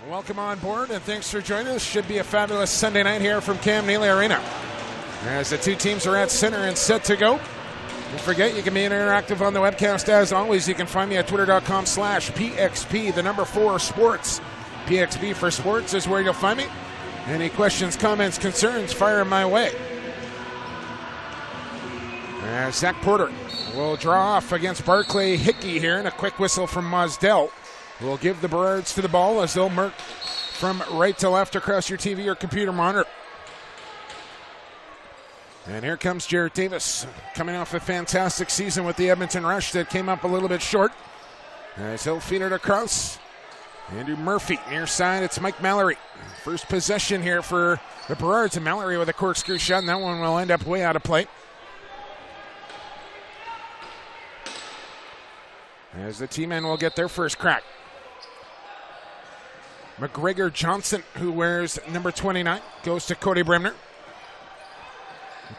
Welcome on board, and thanks for joining us. Should be a fabulous Sunday night here from Cam Neely Arena, as the two teams are at center and set to go. Don't forget, you can be interactive on the webcast. As always, you can find me at twitter.com/PXP, the number 4 sports. PXP for sports is where you'll find me. Any questions, comments, concerns, fire them my way. Zach Porter will draw off against Barclay Hickey here, and a quick whistle from Mosdell will give the Burrards to the ball as they'll mark from right to left across your TV or computer monitor. And here comes Jared Davis, coming off a fantastic season with the Edmonton Rush that came up a little bit short. As he'll feed it across. Andrew Murphy, near side, it's Mike Mallory. First possession here for the Burrards, and Mallory with a corkscrew shot, and that one will end up way out of play. As the T-men will get their first crack. McGregor Johnson, who wears number 29, goes to Cody Bremner.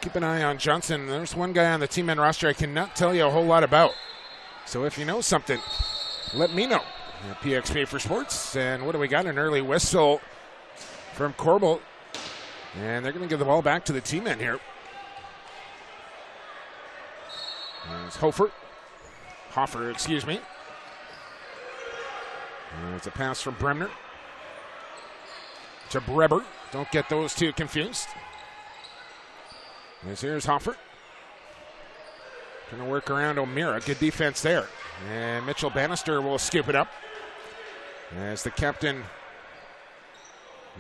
Keep an eye on Johnson. There's one guy on the T-men roster I cannot tell you a whole lot about. So if you know something, let me know. PXP for sports. And what do we got? An early whistle from Corbel. And they're going to give the ball back to the T-men here. There's Hoffer, excuse me. And it's a pass from Bremner to Breber. Don't get those two confused. As here's Hoffer. Trying to work around O'Meara. Good defense there. And Mitchell Bannister will scoop it up. As the captain,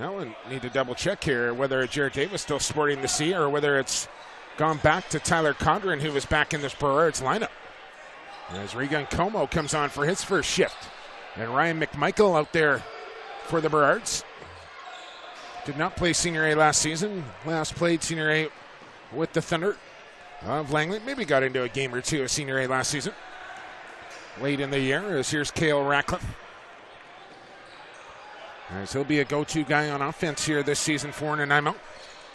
now we need to double check here whether Jared Davis still sporting the C or whether it's gone back to Tyler Condren, who was back in this Burrards lineup. As Regan Como comes on for his first shift. And Ryan McMichael out there for the Burrards. Did not play Senior A last season. Last played Senior A with the Thunder of Langley. Maybe got into a game or two of Senior A last season. Late in the year, as here's Cale Ratcliffe. As he'll be a go-to guy on offense here this season for Nanaimo.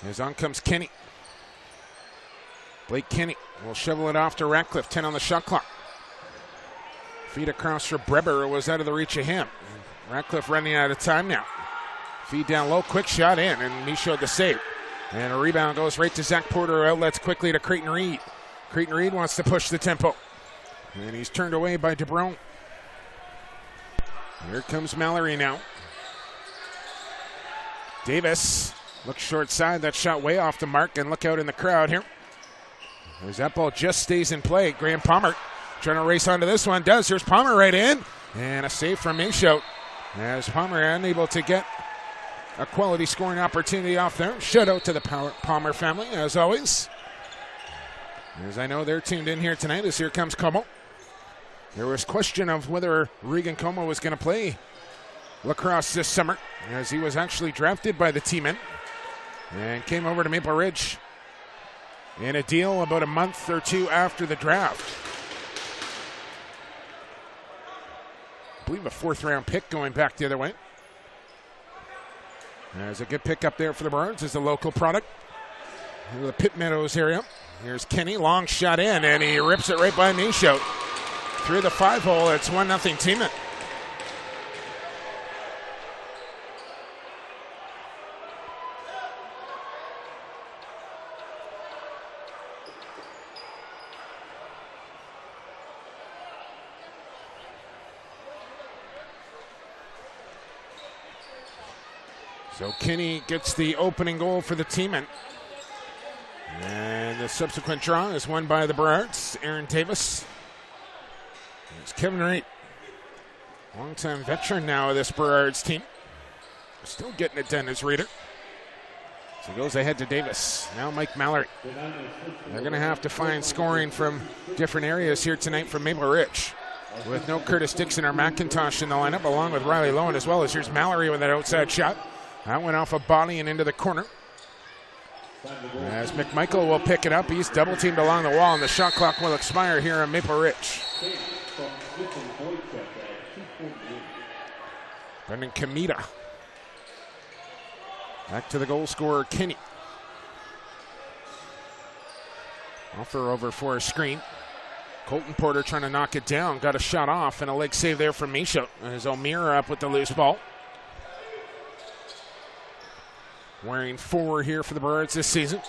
As on comes Kenny. Blake Kenny will shovel it off to Ratcliffe, 10 on the shot clock. Feed across for Breber, it was out of the reach of him. Ratcliffe running out of time now. Feed down low, quick shot in, and he showed the save. And a rebound goes right to Zach Porter, outlets quickly to Creighton Reed. Creighton Reed wants to push the tempo. And he's turned away by DeBrone. Here comes Mallory now. Davis looks short side. That shot way off the mark, and look out in the crowd here. As that ball just stays in play. Graham Palmer trying to race onto this one. Does. Here's Palmer right in. And a save from Michaud. As Palmer unable to get a quality scoring opportunity off there. Shout out to the Palmer family, as always. As I know they're tuned in here tonight, as here comes Como. There was question of whether Regan Como was going to play lacrosse this summer, as he was actually drafted by the T-men and came over to Maple Ridge in a deal about a month or two after the draft. I believe a 4th-round pick going back the other way. There's a good pick up there for the Burrards as a local product. In the Pitt Meadows area. Here's Kenny, long shot in, and he rips it right by Michaud. Through the 5-hole, it's 1-0 T-men. So Kenny gets the opening goal for the T-men. And the subsequent draw is won by the Burrards. Aaron Davis. It's Kevin Reed. Longtime veteran now of this Burrards team. Still getting it done as Reader. So goes ahead to Davis. Now Mike Mallory. They're going to have to find scoring from different areas here tonight from Maple Ridge. With no Curtis Dixon or McIntosh in the lineup, along with Riley Lowen as well. As here's Mallory with that outside shot. That went off a body and into the corner. As McMichael will pick it up, he's double-teamed along the wall, and the shot clock will expire here on Maple Ridge. Brendan Kamita. Back to the goal scorer, Kinney. Offer over for a screen. Colton Porter trying to knock it down. Got a shot off and a leg save there from Michaud. As O'Meara up with the loose ball. wearing 4 here for the Burrards this season.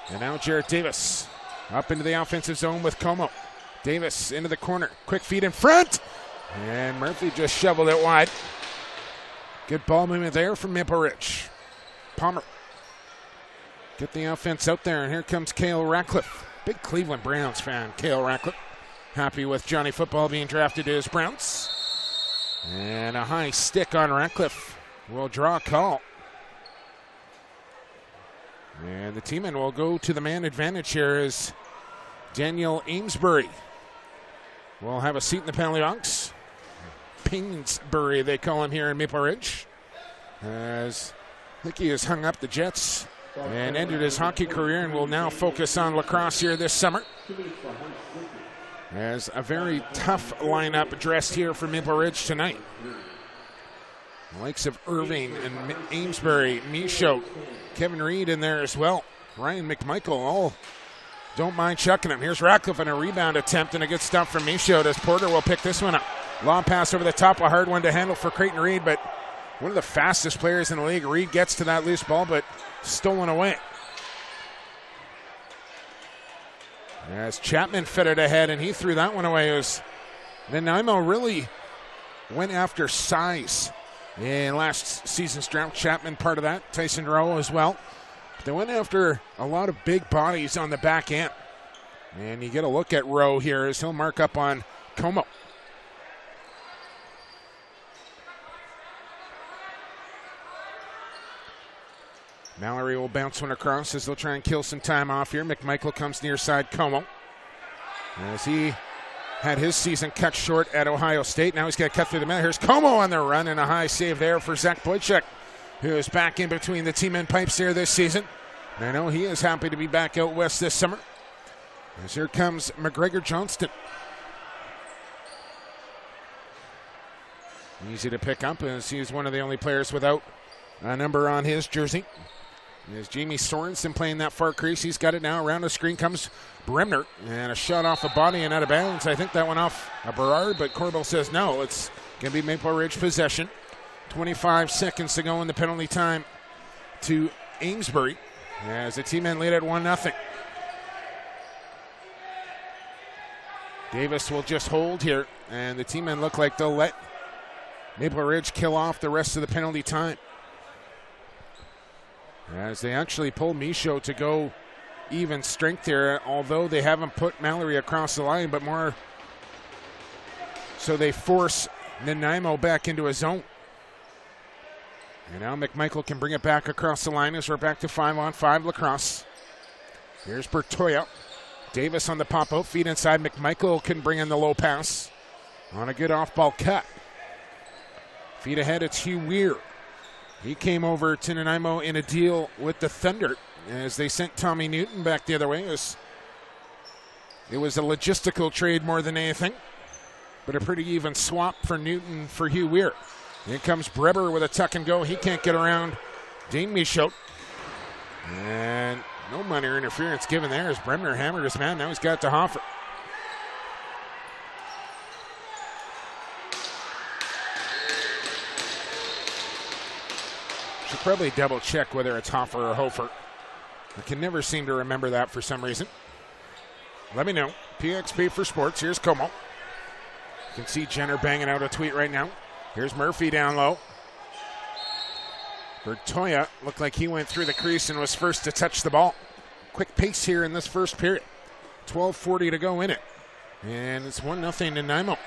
And now Jarrett Davis up into the offensive zone with Como. Davis into the corner. Quick feed in front. And Murphy just shoveled it wide. Good ball movement there from Maple Ridge. Palmer. Get the offense out there, and here comes Cale Ratcliffe. Big Cleveland Browns fan, Cale Ratcliffe. Happy with Johnny Football being drafted to his Browns. And a high stick on Ratcliffe will draw a call. And the team-in will go to the man advantage here as Daniel Amesbury will have a seat in the penalty box. Pingsbury, they call him here in Maple Ridge. As I think he has hung up the Jets and ended his hockey career and will now focus on lacrosse here this summer. As a very tough lineup dressed here for Maple Ridge tonight. The likes of Irving and Amesbury, Michaud, Kevin Reed in there as well. Ryan McMichael, all don't mind chucking him. Here's Ratcliffe in a rebound attempt and a good stop from Michaud as Porter will pick this one up. Long pass over the top, a hard one to handle for Creighton Reed, but one of the fastest players in the league. Reed gets to that loose ball, but stolen away. As Chapman fitted ahead, and he threw that one away. It was Nanaimo really went after size in last season's draft. Chapman part of that, Tyson Rowe as well. But they went after a lot of big bodies on the back end. And you get a look at Rowe here as he'll mark up on Como. Mallory will bounce one across as they'll try and kill some time off here. McMichael comes near side Como. As he had his season cut short at Ohio State. Now he's got to cut through the middle. Here's Como on the run and a high save there for Zach Boychuk, who is back in between the team and pipes here this season. And I know he is happy to be back out west this summer. As here comes McGregor Johnston. Easy to pick up as he's one of the only players without a number on his jersey. There's Jamie Sorensen playing that far crease. He's got it now. Around the screen comes Bremner. And a shot off the body and out of bounds. I think that went off a Burrard, but Corbell says no. It's going to be Maple Ridge possession. 25 seconds to go in the penalty time to Amesbury as the team-in lead at 1-0. Davis will just hold here, and the team-in look like they'll let Maple Ridge kill off the rest of the penalty time. As they actually pull Michaud to go even strength here, although they haven't put Mallory across the line, but more so they force Nanaimo back into a zone. And now McMichael can bring it back across the line as we're back to 5-on-5 lacrosse. Here's Bertoya. Davis on the pop-out, feed inside. McMichael can bring in the low pass on a good off-ball cut. Feed ahead, it's Hugh Weir. He came over to Nanaimo in a deal with the Thunder as they sent Tommy Newton back the other way. It was a logistical trade more than anything, but a pretty even swap for Newton for Hugh Weir. Here comes Breber with a tuck and go. He can't get around Dane Michaud. And no minor interference given there as Bremner hammered his man. Now he's got to Hoffer. Should probably double check whether it's Hoffer or Hofer. I can never seem to remember that for some reason. Let me know. PXP for Sports. Here's Como. You can see Jenner banging out a tweet right now. Here's Murphy down low. Bertoya looked like he went through the crease and was first to touch the ball. Quick pace here in this first period. 12:40 to go in it. And it's 1-0 Nanaimo.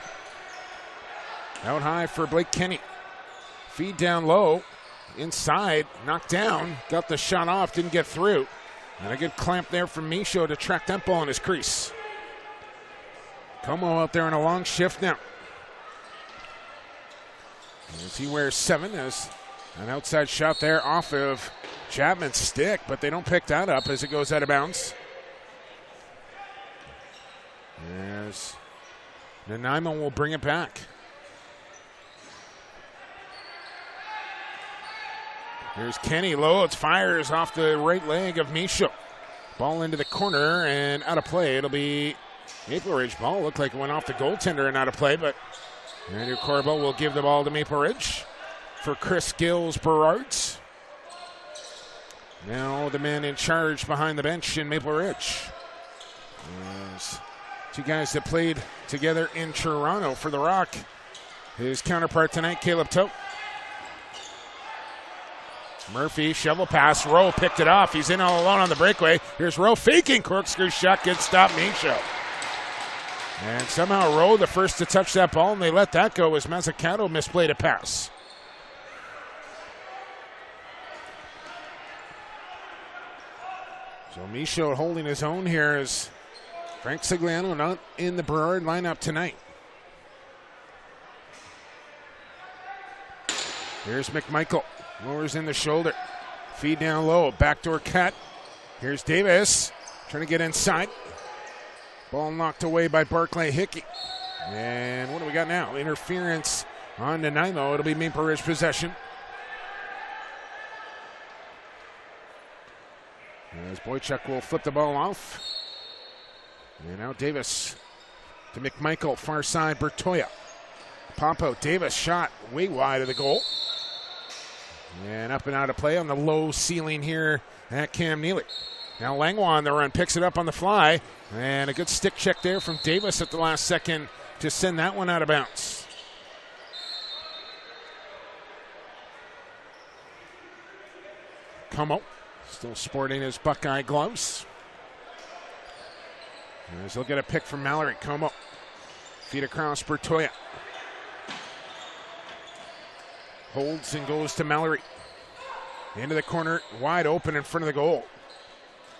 Out high for Blake Kenny. Feed down low. Inside. Knocked down. Got the shot off. Didn't get through. And a good clamp there from Michaud to track that ball in his crease. Como out there on a long shift now. As he wears 7 as an outside shot there off of Chapman's stick, but they don't pick that up as it goes out of bounds. As Nanaimo will bring it back. Here's Kenny loads, fires off the right leg of Michaud. Ball into the corner and out of play. It'll be Maple Ridge ball. Looked like it went off the goaltender and out of play, but Andrew Corbell will give the ball to Maple Ridge for Chris Gill's Burrards. Now the man in charge behind the bench in Maple Ridge. There's two guys that played together in Toronto for the Rock. His counterpart tonight, Caleb Tote. Murphy, shovel pass. Rowe picked it off. He's in all alone on the breakaway. Here's Rowe faking. Corkscrew shot. Good stop, Michaud. And somehow Rowe, the first to touch that ball, and they let that go as Mazzucato misplayed a pass. So Michaud holding his own here as Frank Sigliano not in the Burrard lineup tonight. Here's McMichael. Lowers in the shoulder. Feed down low. Backdoor cut. Here's Davis. Trying to get inside. Ball knocked away by Barclay Hickey. And what do we got now? Interference on Nanaimo. It'll be Maple Ridge possession. As Boychuk will flip the ball off. And now Davis to McMichael. Far side, Bertoya. Pop out. Davis shot way wide of the goal. And up and out of play on the low ceiling here at Cam Neely. Now Langlois on the run, picks it up on the fly. And a good stick check there from Davis at the last second to send that one out of bounds. Como still sporting his Buckeye gloves. As he'll get a pick from Mallory. Como. Feed across Bertoya. Holds and goes to Mallory. Into the corner, wide open in front of the goal.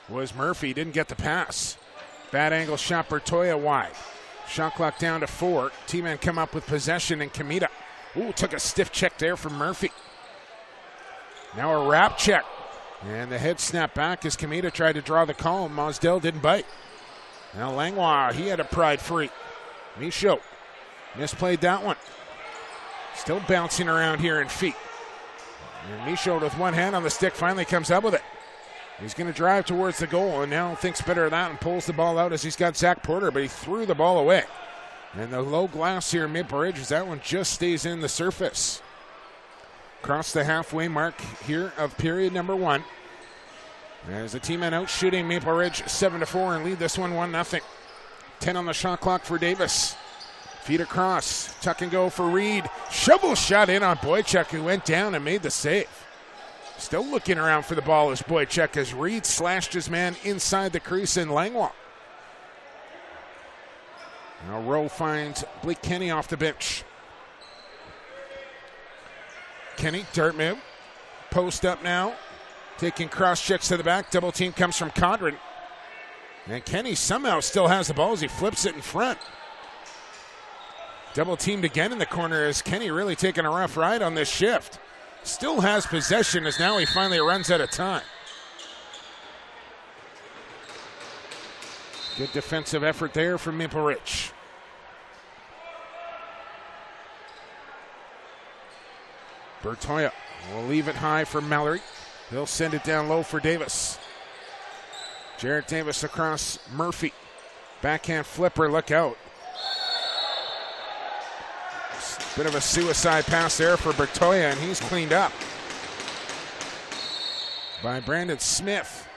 Was Murphy, didn't get the pass. Bad angle shot, Bertoya wide. Shot clock down to 4. T-Men come up with possession and Kamita. Ooh, took a stiff check there from Murphy. Now a wrap check. And the head snapped back as Kamita tried to draw the call. Mosdell didn't bite. Now Langlois, he had a pride free. Michaud misplayed that one. Still bouncing around here in feet. And Michaud with one hand on the stick finally comes up with it. He's going to drive towards the goal and now thinks better of that and pulls the ball out as he's got Zach Porter, but he threw the ball away. And the low glass here in Maple Ridge as that one just stays in the surface. Across the halfway mark here of period number 1. As the team out shooting Maple Ridge 7-4 and lead this one 1-0. 10 on the shot clock for Davis. Feed across, tuck and go for Reed. Shovel shot in on Boychuk, who went down and made the save. Still looking around for the ball as Boychuk as Reed slashed his man inside the crease in Langlois. Now Rowe finds Blake Kenny off the bench. Kenny, dart move. Post up now. Taking cross checks to the back. Double team comes from Condren. And Kenny somehow still has the ball as he flips it in front. Double teamed again in the corner as Kenny really taking a rough ride on this shift. Still has possession as now he finally runs out of time. Good defensive effort there from Maple Ridge. Bertoya will leave it high for Mallory. He'll send it down low for Davis. Jarrett Davis across Murphy. Backhand flipper, look out. Bit of a suicide pass there for Bertoya, and he's cleaned up by Brandon Smith.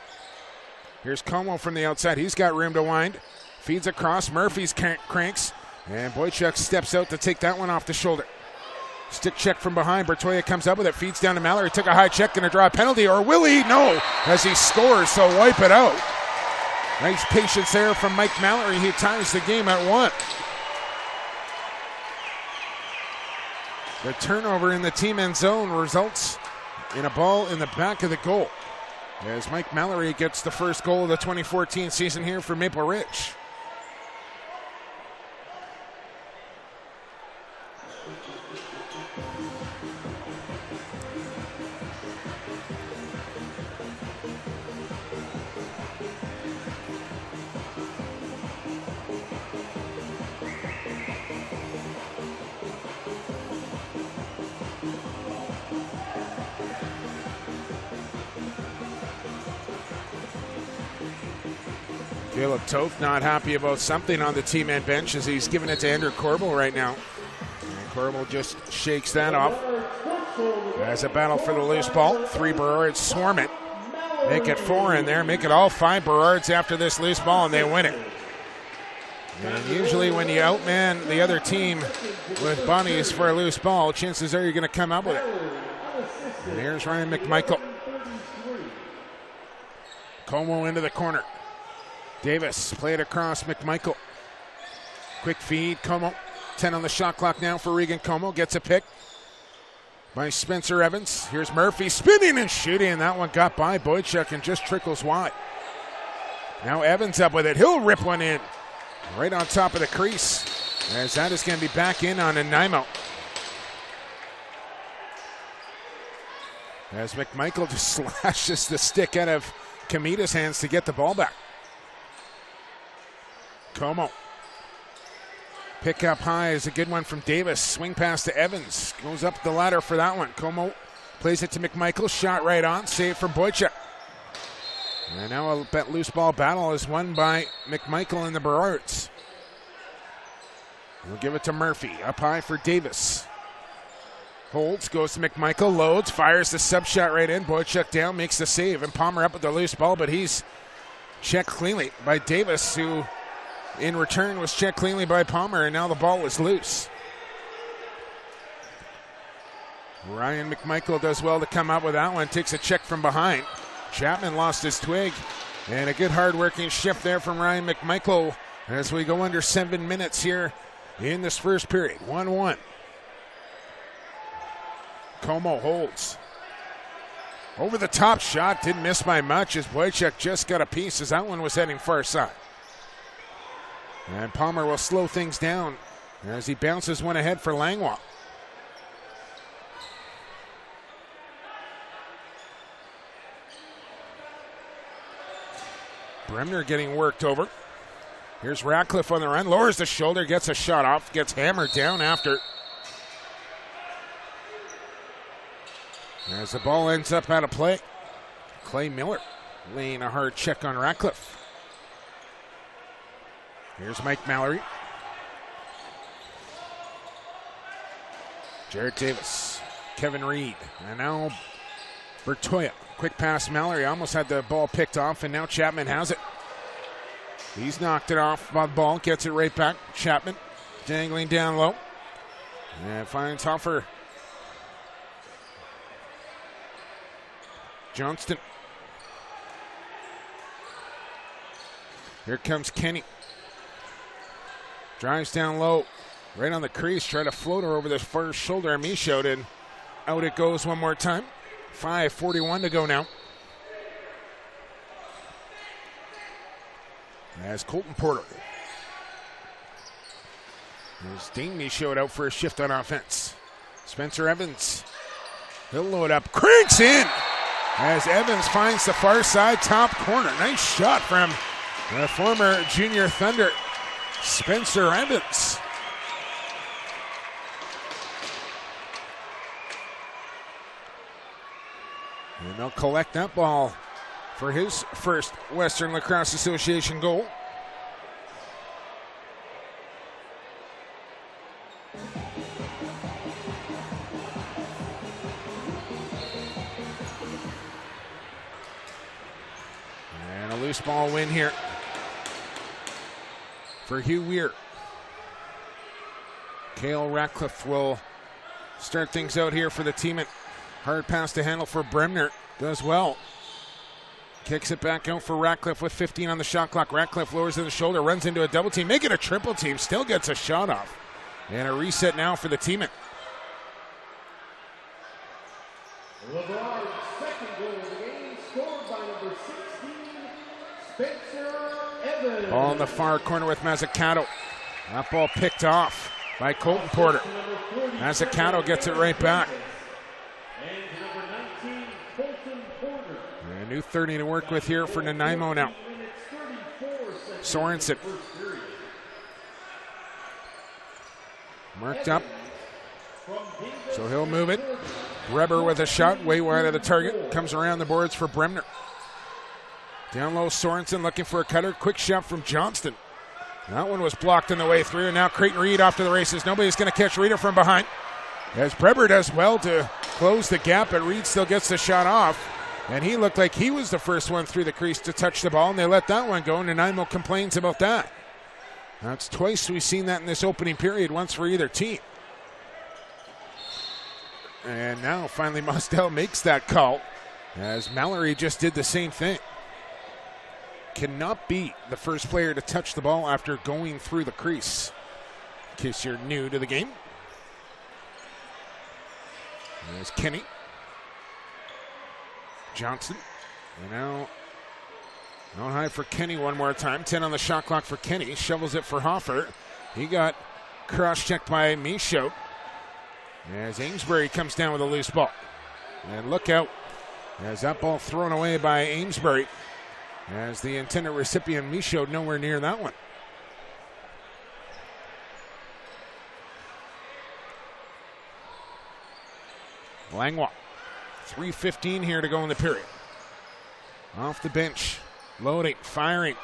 Here's Como from the outside. He's got room to wind. Feeds across. Murphy's cranks. And Boychuk steps out to take that one off the shoulder. Stick check from behind. Bertoya comes up with it. Feeds down to Mallory. Took a high check. Going to draw a penalty. Or will he? No. As he scores, so wipe it out. Nice patience there from Mike Mallory. He ties the game at 1. The turnover in the team end zone results in a ball in the back of the goal as Mike Mallory gets the first goal of the 2014 season here for Maple Ridge. Caleb Toth not happy about something on the team end bench as he's giving it to Andrew Corbel right now. And Corbel just shakes that off. As a battle for the loose ball. 3 Burrards swarm it. Make it 4 in there. Make it all 5 Burrards after this loose ball, and they win it. And usually when you outman the other team with bodies for a loose ball, chances are you're going to come up with it. And here's Ryan McMichael. Como into the corner. Davis played across McMichael. Quick feed, Como. 10 on the shot clock now for Regan Como. Gets a pick by Spencer Evans. Here's Murphy spinning and shooting. That one got by Boychuk and just trickles wide. Now Evans up with it. He'll rip one in. Right on top of the crease. As that is going to be back in on Nanaimo. As McMichael just slashes the stick out of Kamita's hands to get the ball back. Como. Pick up high is a good one from Davis. Swing pass to Evans. Goes up the ladder for that one. Como plays it to McMichael. Shot right on. Save from Boychuk. And now a loose ball battle is won by McMichael and the Burrards. We'll give it to Murphy. Up high for Davis. Holds, goes to McMichael, loads, fires the sub shot right in. Boychuk down, makes the save, and Palmer up with the loose ball, but he's checked cleanly by Davis, who in return was checked cleanly by Palmer, and now the ball is loose. Ryan McMichael does well to come up with that one, takes a check from behind. Chapman lost his twig, and a good hard-working shift there from Ryan McMichael as we go under 7 minutes here in this first period. 1-1. Como holds. Over the top shot, didn't miss by much as Boychuk just got a piece as that one was heading far side. And Palmer will slow things down as he bounces one ahead for Langlois. Bremner getting worked over. Here's Ratcliffe on the run, lowers the shoulder, gets a shot off, gets hammered down after. As the ball ends up out of play, Clay Miller laying a hard check on Ratcliffe. Here's Mike Mallory. Jarrett Davis, Kevin Reed, and now Bertoya. Quick pass, Mallory almost had the ball picked off, and now Chapman has it. He's knocked it off by the ball, gets it right back. Chapman dangling down low. And finds Hoffer. Johnston. Here comes Kenny. Drives down low. Right on the crease, try to float her over the first shoulder. Michaud, and out it goes one more time. 5:41 to go now. As Colton Porter. There's Dean Michaud out for a shift on offense. Spencer Evans. He'll load up. Cranks in! As Evans finds the far side top corner. Nice shot from the former Junior Thunder, Spencer Evans. And they'll collect that ball for his first Western Lacrosse Association goal. And a loose ball win here for Hugh Weir. Cale Ratcliffe will start things out here for the team. Hard pass to handle for Bremner. Does well. Kicks it back out for Ratcliffe with 15 on the shot clock. Ratcliffe lowers to the shoulder, runs into a double team. Make it a triple team. Still gets a shot off. And a reset now for the team. LeBron's second goal of the game, scored by number 16, Spencer Evans. Ball in the far corner with Mazzucato. That ball picked off by Colton Porter. Mazzucato gets it right back. And number 19, Colton Porter. And a new 30 to work with here for Nanaimo now. Sorensen. Marked up. So he'll move it. Reber with a shot way wide of the target. Comes around the boards for Bremner. Down low, Sorensen looking for a cutter. Quick shot from Johnston. That one was blocked on the way through. Now Creighton Reed off to the races. Nobody's going to catch Reeder from behind. As Breber does well to close the gap, but Reed still gets the shot off. And he looked like he was the first one through the crease to touch the ball, and they let that one go. Nanaimo complains about that. That's twice we've seen that in this opening period, once for either team. And now finally Mosdell makes that call, as Mallory just did the same thing. Cannot be the first player to touch the ball after going through the crease, in case you're new to the game. There's Kenny. Johnson. And now out high for Kenny one more time. 10 on the shot clock for Kenny. Shovels it for Hoffer. He got cross-checked by Michaud. As Amesbury comes down with a loose ball. And look out, as that ball thrown away by Amesbury, as the intended recipient Michaud nowhere near that one. Langlois. 3:15 here to go in the period. Off the bench, loading, firing.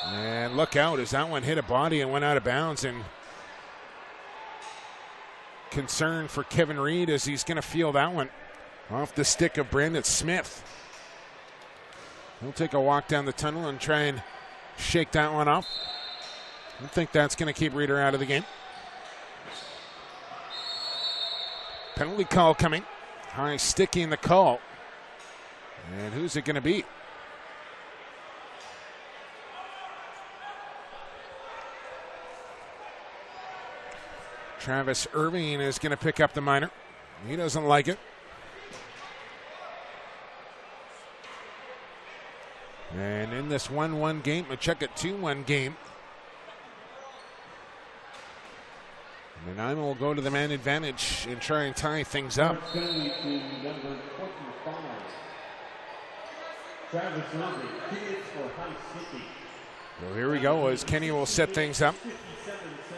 And look out, as that one hit a body and went out of bounds. And concern for Kevin Reed as he's going to feel that one off the stick of Brandon Smith. He'll take a walk down the tunnel and try and shake that one off. I don't think that's going to keep Reeder out of the game. Penalty call coming. High sticking the call. And who's it going to be? Travis Irving is going to pick up the minor. He doesn't like it. And in this 1-1 game, a check it 2-1 game, Nanaimo will go to the man advantage and try and tie things up. Travis Irving, tickets for High City. So here we go as Kenny will set things up.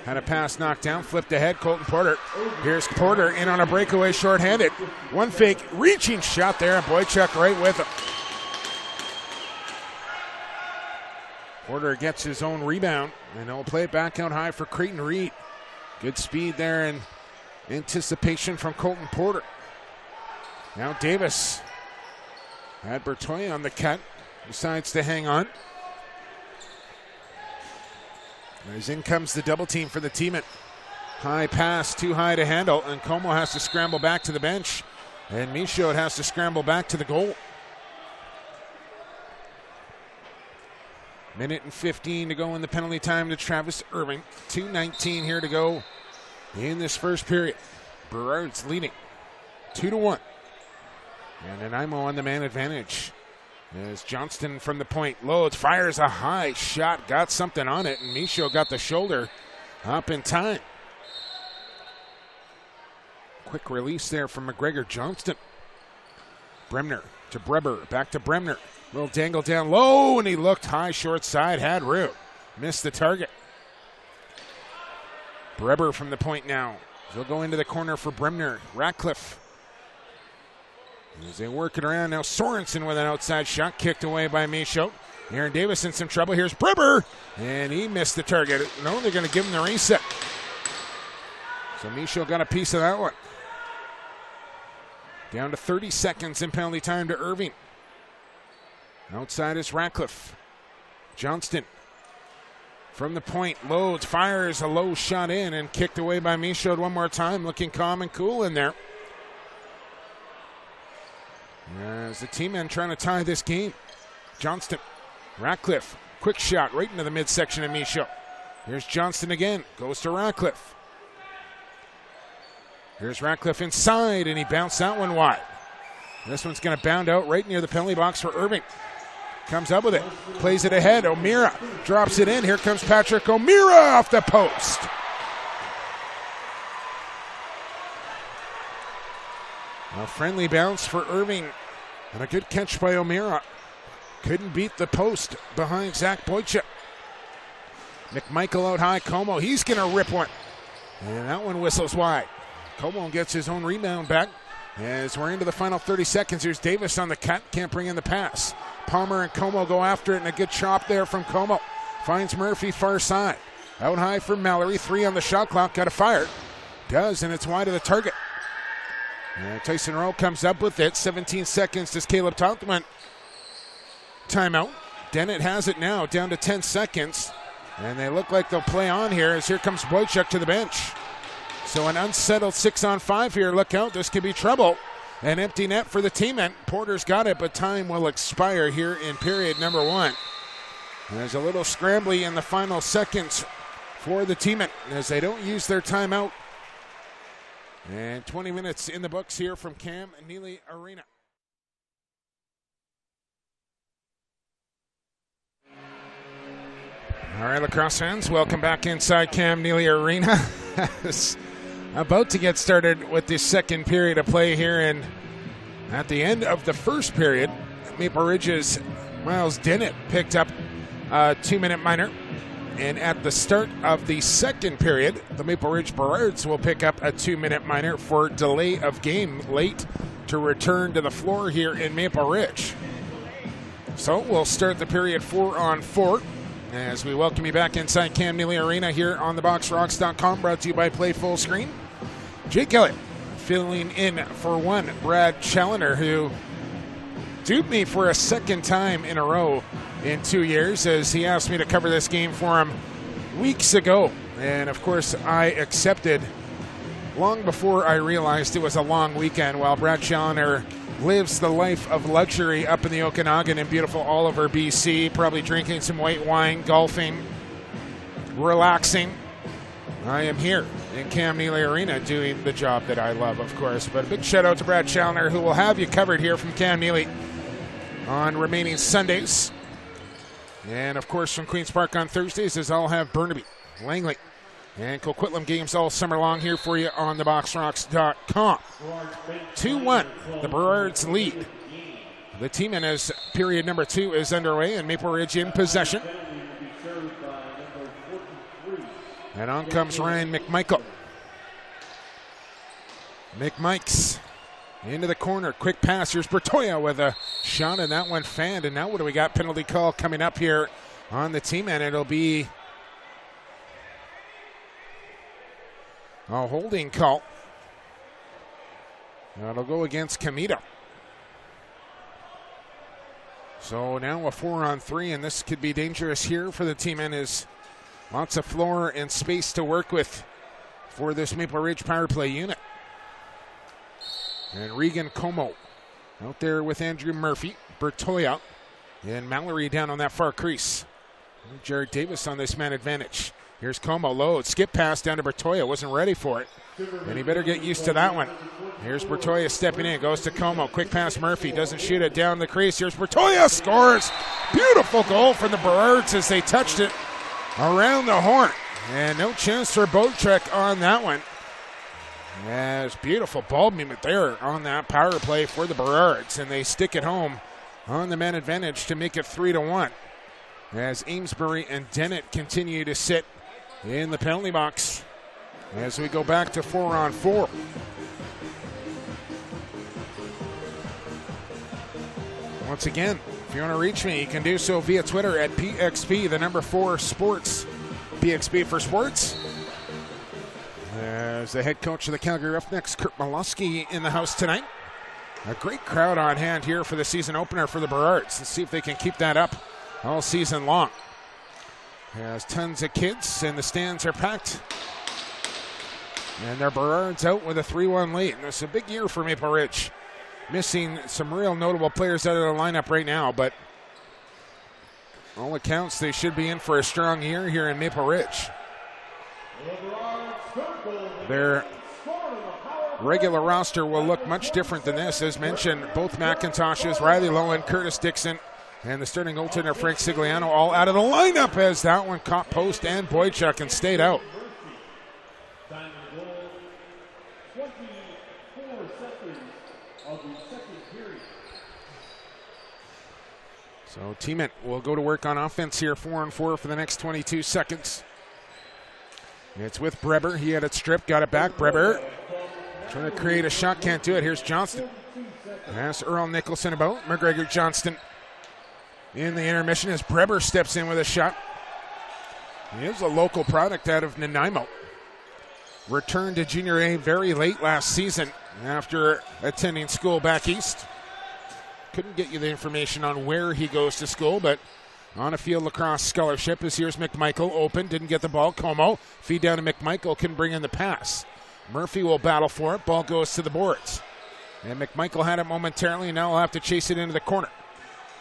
Had a pass knocked down, flipped ahead, Colton Porter. Here's Porter in on a breakaway shorthanded. One fake reaching shot there, and Boychuk right with him. Porter gets his own rebound, and he'll play it back out high for Creighton Reed. Good speed there and anticipation from Colton Porter. Now Davis had Bertoy on the cut, decides to hang on. As in comes the double team for the team. High pass, too high to handle, and Como has to scramble back to the bench, and Michaud has to scramble back to the goal. Minute and 15 to go in the penalty time to Travis Irving. 2:19 here to go in this first period. Burrards leading 2-1. And Nanaimo on the man advantage. As Johnston from the point loads, fires a high shot, got something on it, and Michaud got the shoulder up in time. Quick release there from McGregor Johnston. Bremner to Breber, back to Bremner. Little dangle down low, and he looked high, short side, had room. Missed the target. Breber from the point now. He'll go into the corner for Bremner. Ratcliffe. As they work it around now, Sorensen with an outside shot, kicked away by Michaud. Aaron Davis in some trouble. Here's Breber, and he missed the target. No, they're going to give him the reset. So Michaud got a piece of that one. Down to 30 seconds in penalty time to Irving. Outside is Ratcliffe. Johnston from the point, loads, fires a low shot in, and kicked away by Michaud one more time, looking calm and cool in there. As the team men trying to tie this game. Johnston, Ratcliffe, quick shot right into the midsection of Michaud. Here's Johnston again, goes to Ratcliffe. Here's Ratcliffe inside, and he bounced that one wide. This one's going to bound out right near the penalty box for Irving. Comes up with it, plays it ahead. O'Meara drops it in. Here comes Patrick O'Meara off the post. A friendly bounce for Irving, and a good catch by O'Meara. Couldn't beat the post behind Zach Boychuk. McMichael out high, Como, he's going to rip one. And that one whistles wide. Como gets his own rebound back. As we're into the final 30 seconds, here's Davis on the cut, can't bring in the pass. Palmer and Como go after it, and a good chop there from Como. Finds Murphy far side. Out high for Mallory, 3 on the shot clock, got a fire. Does, and it's wide of the target. Tyson Rowe comes up with it. 17 seconds does Caleb Tothman. Timeout. Dennett has it now, down to 10 seconds. And they look like they'll play on here as here comes Boychuk to the bench. So an unsettled 6-on-5 here. Look out, this could be trouble. An empty net for the Timbermen. Porter's got it, but time will expire here in period number 1. There's a little scrambly in the final seconds for the Timbermen as they don't use their timeout. And 20 minutes in the books here from Cam Neely Arena. All right, lacrosse fans, welcome back inside Cam Neely Arena. About to get started with the second period of play here, and at the end of the first period, Maple Ridge's Miles Dennett picked up a 2-minute minor, and at the start of the second period, the Maple Ridge Burrards will pick up a 2-minute minor for delay of game late to return to the floor here in Maple Ridge. So we'll start the period 4-on-4 as we welcome you back inside Cam Neely Arena here on theboxrocks.com, brought to you by Play Full Screen. Jake Elliott filling in for one Brad Challoner, who duped me for a second time in a row in 2 years, as he asked me to cover this game for him weeks ago. And of course I accepted long before I realized it was a long weekend, while Brad Challoner lives the life of luxury up in the Okanagan in beautiful Oliver, BC, probably drinking some white wine, golfing, relaxing. I am here in Cam Neely Arena doing the job that I love, of course. But a big shout out to Brad Challoner, who will have you covered here from Cam Neely on remaining Sundays. And of course from Queen's Park on Thursdays, as I'll have Burnaby, Langley, and Coquitlam games all summer long here for you on theboxrocks.com. 2-1, the Burrards lead. The team in as period number 2 is underway, and Maple Ridge in possession. And on comes Ryan McMichael. McMikes into the corner. Quick pass. Here's Bertoya with a shot, and that one fanned. And now what do we got? Penalty call coming up here on the team, and it'll be a holding call. That'll go against Kamita. So now a 4-on-3, and this could be dangerous here for the team, and is lots of floor and space to work with for this Maple Ridge power play unit. And Regan Como out there with Andrew Murphy, Bertoya, and Mallory down on that far crease. And Jared Davis on this man advantage. Here's Como, load, skip pass down to Bertoya, wasn't ready for it. And he better get used to that one. Here's Bertoya stepping in, goes to Como, quick pass Murphy, doesn't shoot it down the crease. Here's Bertoya, scores! Beautiful goal from the Burrards as they touched it around the horn. And no chance for Botrek on that one. Yeah, it's beautiful ball movement there on that power play for the Burrards, and they stick it home on the man advantage to make it 3-1. As Amesbury and Dennett continue to sit in the penalty box as we go back to 4-on-4. Once again, if you want to reach me, you can do so via Twitter at PXP, the number 4 sports. PXP for sports. As the head coach of the Calgary Roughnecks, Kurt Molosky, in the house tonight. A great crowd on hand here for the season opener for the Burrards. Let's see if they can keep that up all season long. Has tons of kids, and the stands are packed. And their Burrards out with a 3-1 lead. And it's a big year for Maple Ridge. Missing some real notable players out of the lineup right now, but all accounts, they should be in for a strong year here in Maple Ridge. Their regular roster will look much different than this. As mentioned, both McIntoshes, Riley Lowen, Curtis Dixon, and the starting goaltender Frank Sigliano all out of the lineup, as that one caught post and Boychuk and stayed out. So Timbermen will go to work on offense here, 4-on-4 for the next 22 seconds. It's with Breber. He had it stripped, got it back. Breber trying to create a shot, can't do it. Here's Johnston. That's Earl Nicholson about. McGregor Johnston in the intermission as Breber steps in with a shot. He is a local product out of Nanaimo. returned to junior A very late last season after attending school back east. Couldn't get you the information on where he goes to school, but on a field lacrosse scholarship. As here's McMichael, open, didn't get the ball. Como, feed down to McMichael, couldn't bring in the pass. Murphy will battle for it. Ball goes to the boards. And McMichael had it momentarily, and now he'll have to chase it into the corner.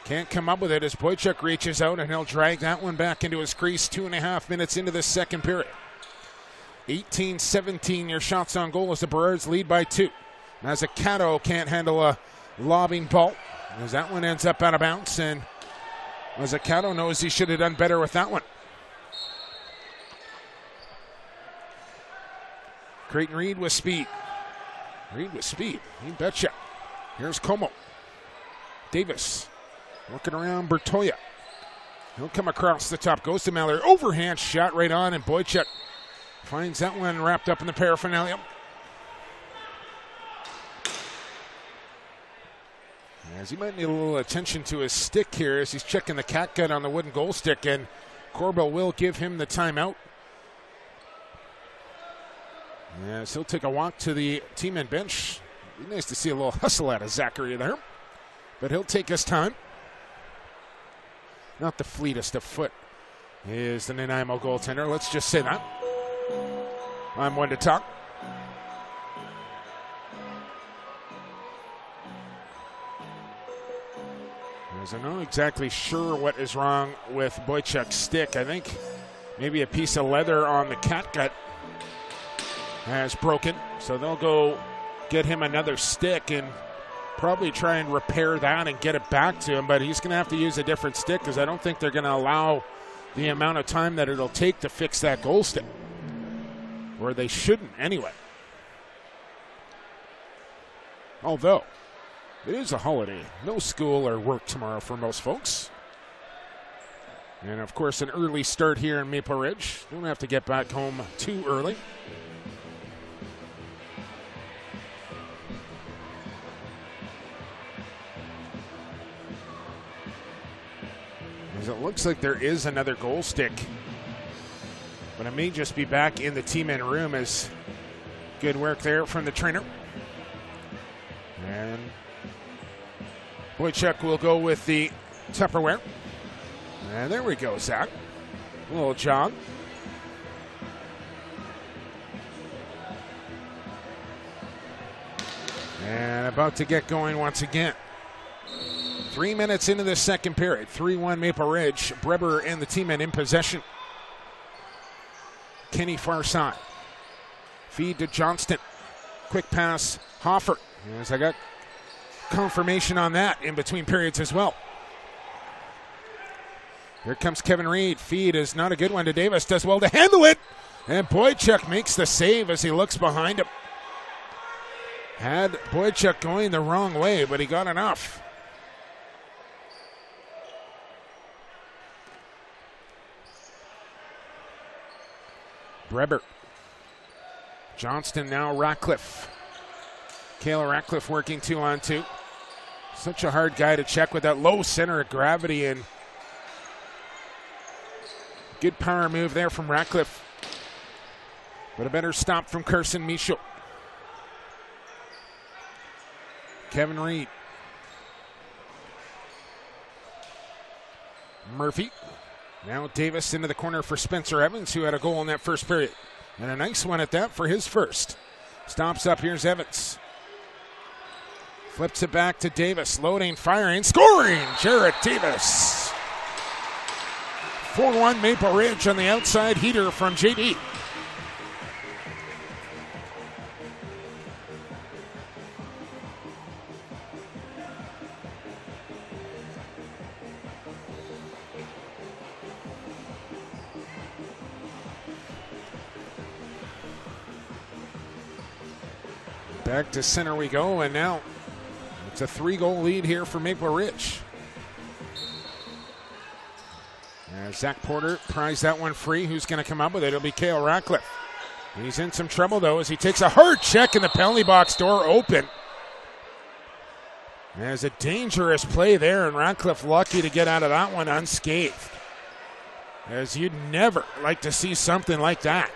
Can't come up with it as Boychuk reaches out, and he'll drag that one back into his crease 2.5 minutes into the second period. 18-17 your shots on goal as the Burrards lead by 2. Mazzucato can't handle a lobbing ball as that one ends up out of bounds, and Mazzucato knows he should have done better with that one. Creighton Reed with speed. Reed with speed. You betcha. Here's Como. Davis working around Bertoya. He'll come across the top. Goes to Mallory. Overhand shot right on, and Boychuk finds that one wrapped up in the paraphernalia. As he might need a little attention to his stick here as he's checking the catgut on the wooden goal stick, and Corbell will give him the timeout. Yes, he'll take a walk to the team-in bench. It'd be nice to see a little hustle out of Zachary there, but he'll take his time. Not the fleetest of foot is the Nanaimo goaltender. Let's just say that. I'm one to talk. As I'm not exactly sure what is wrong with Boychuk's stick. I think maybe a piece of leather on the catgut has broken. So they'll go get him another stick and probably try and repair that and get it back to him. But he's going to have to use a different stick because I don't think they're going to allow the amount of time that it'll take to fix that goal stick. Or they shouldn't anyway. Although it is a holiday. No school or work tomorrow for most folks. And, of course, an early start here in Maple Ridge. Don't have to get back home too early. As it looks like there is another goal stick. But it may just be back in the team-in room as good work there from the trainer. And Boychuk will go with the Tupperware. And there we go, Zach. A little jog. And about to get going once again. 3 minutes into the second period. 3-1 Maple Ridge. Breber and the team in possession. Kenny far side. Feed to Johnston. Quick pass, Hoffer. As I got confirmation on that in between periods as well. Here comes Kevin Reed. Feed is not a good one to Davis. Does well to handle it. And Boychuk makes the save as he looks behind him. Had Boychuk going the wrong way, but he got enough. Breber. Johnston now Ratcliffe. Kayla Ratcliffe working 2-on-2. Such a hard guy to check with that low center of gravity, and good power move there from Ratcliffe. But a better stop from Carson Michaud. Kevin Reed. Murphy. Now Davis into the corner for Spencer Evans, who had a goal in that first period. And a nice one at that for his first. Stops up, here's Evans. Flips it back to Davis, loading, firing, scoring! Jarrett Davis. 4-1 Maple Ridge on the outside heater from JD. Back to center we go, and now it's a 3-goal lead here for Maple Ridge. Zach Porter pries that one free. Who's going to come up with it? It'll be Cale Ratcliffe. He's in some trouble, though, as he takes a hard check and the penalty box door open. There's a dangerous play there, and Ratcliffe lucky to get out of that one unscathed. As you'd never like to see something like that.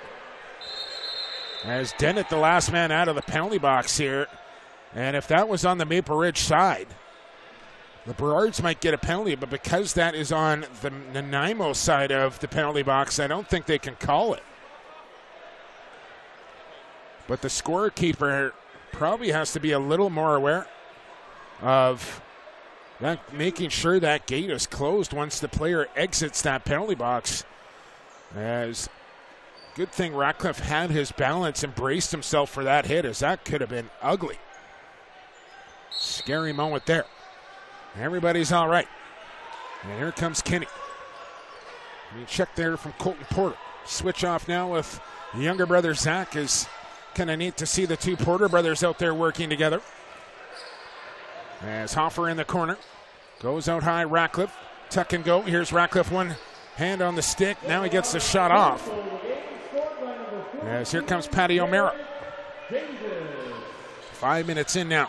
As Dennett, the last man out of the penalty box here. And if that was on the Maple Ridge side, the Burrards might get a penalty, but because that is on the Nanaimo side of the penalty box, I don't think they can call it. But the scorekeeper probably has to be a little more aware of that, making sure that gate is closed once the player exits that penalty box. As good thing Ratcliffe had his balance and braced himself for that hit, as that could have been ugly. Scary moment there. Everybody's all right. And here comes Kenny. Check there from Colton Porter. Switch off now with the younger brother Zach. Is kind of neat to see the two Porter brothers out there working together. As Hoffer in the corner. Goes out high, Ratcliffe. Tuck and go. Here's Ratcliffe, one hand on the stick. Now he gets the shot off. As here comes Patty O'Meara. 5 minutes in now.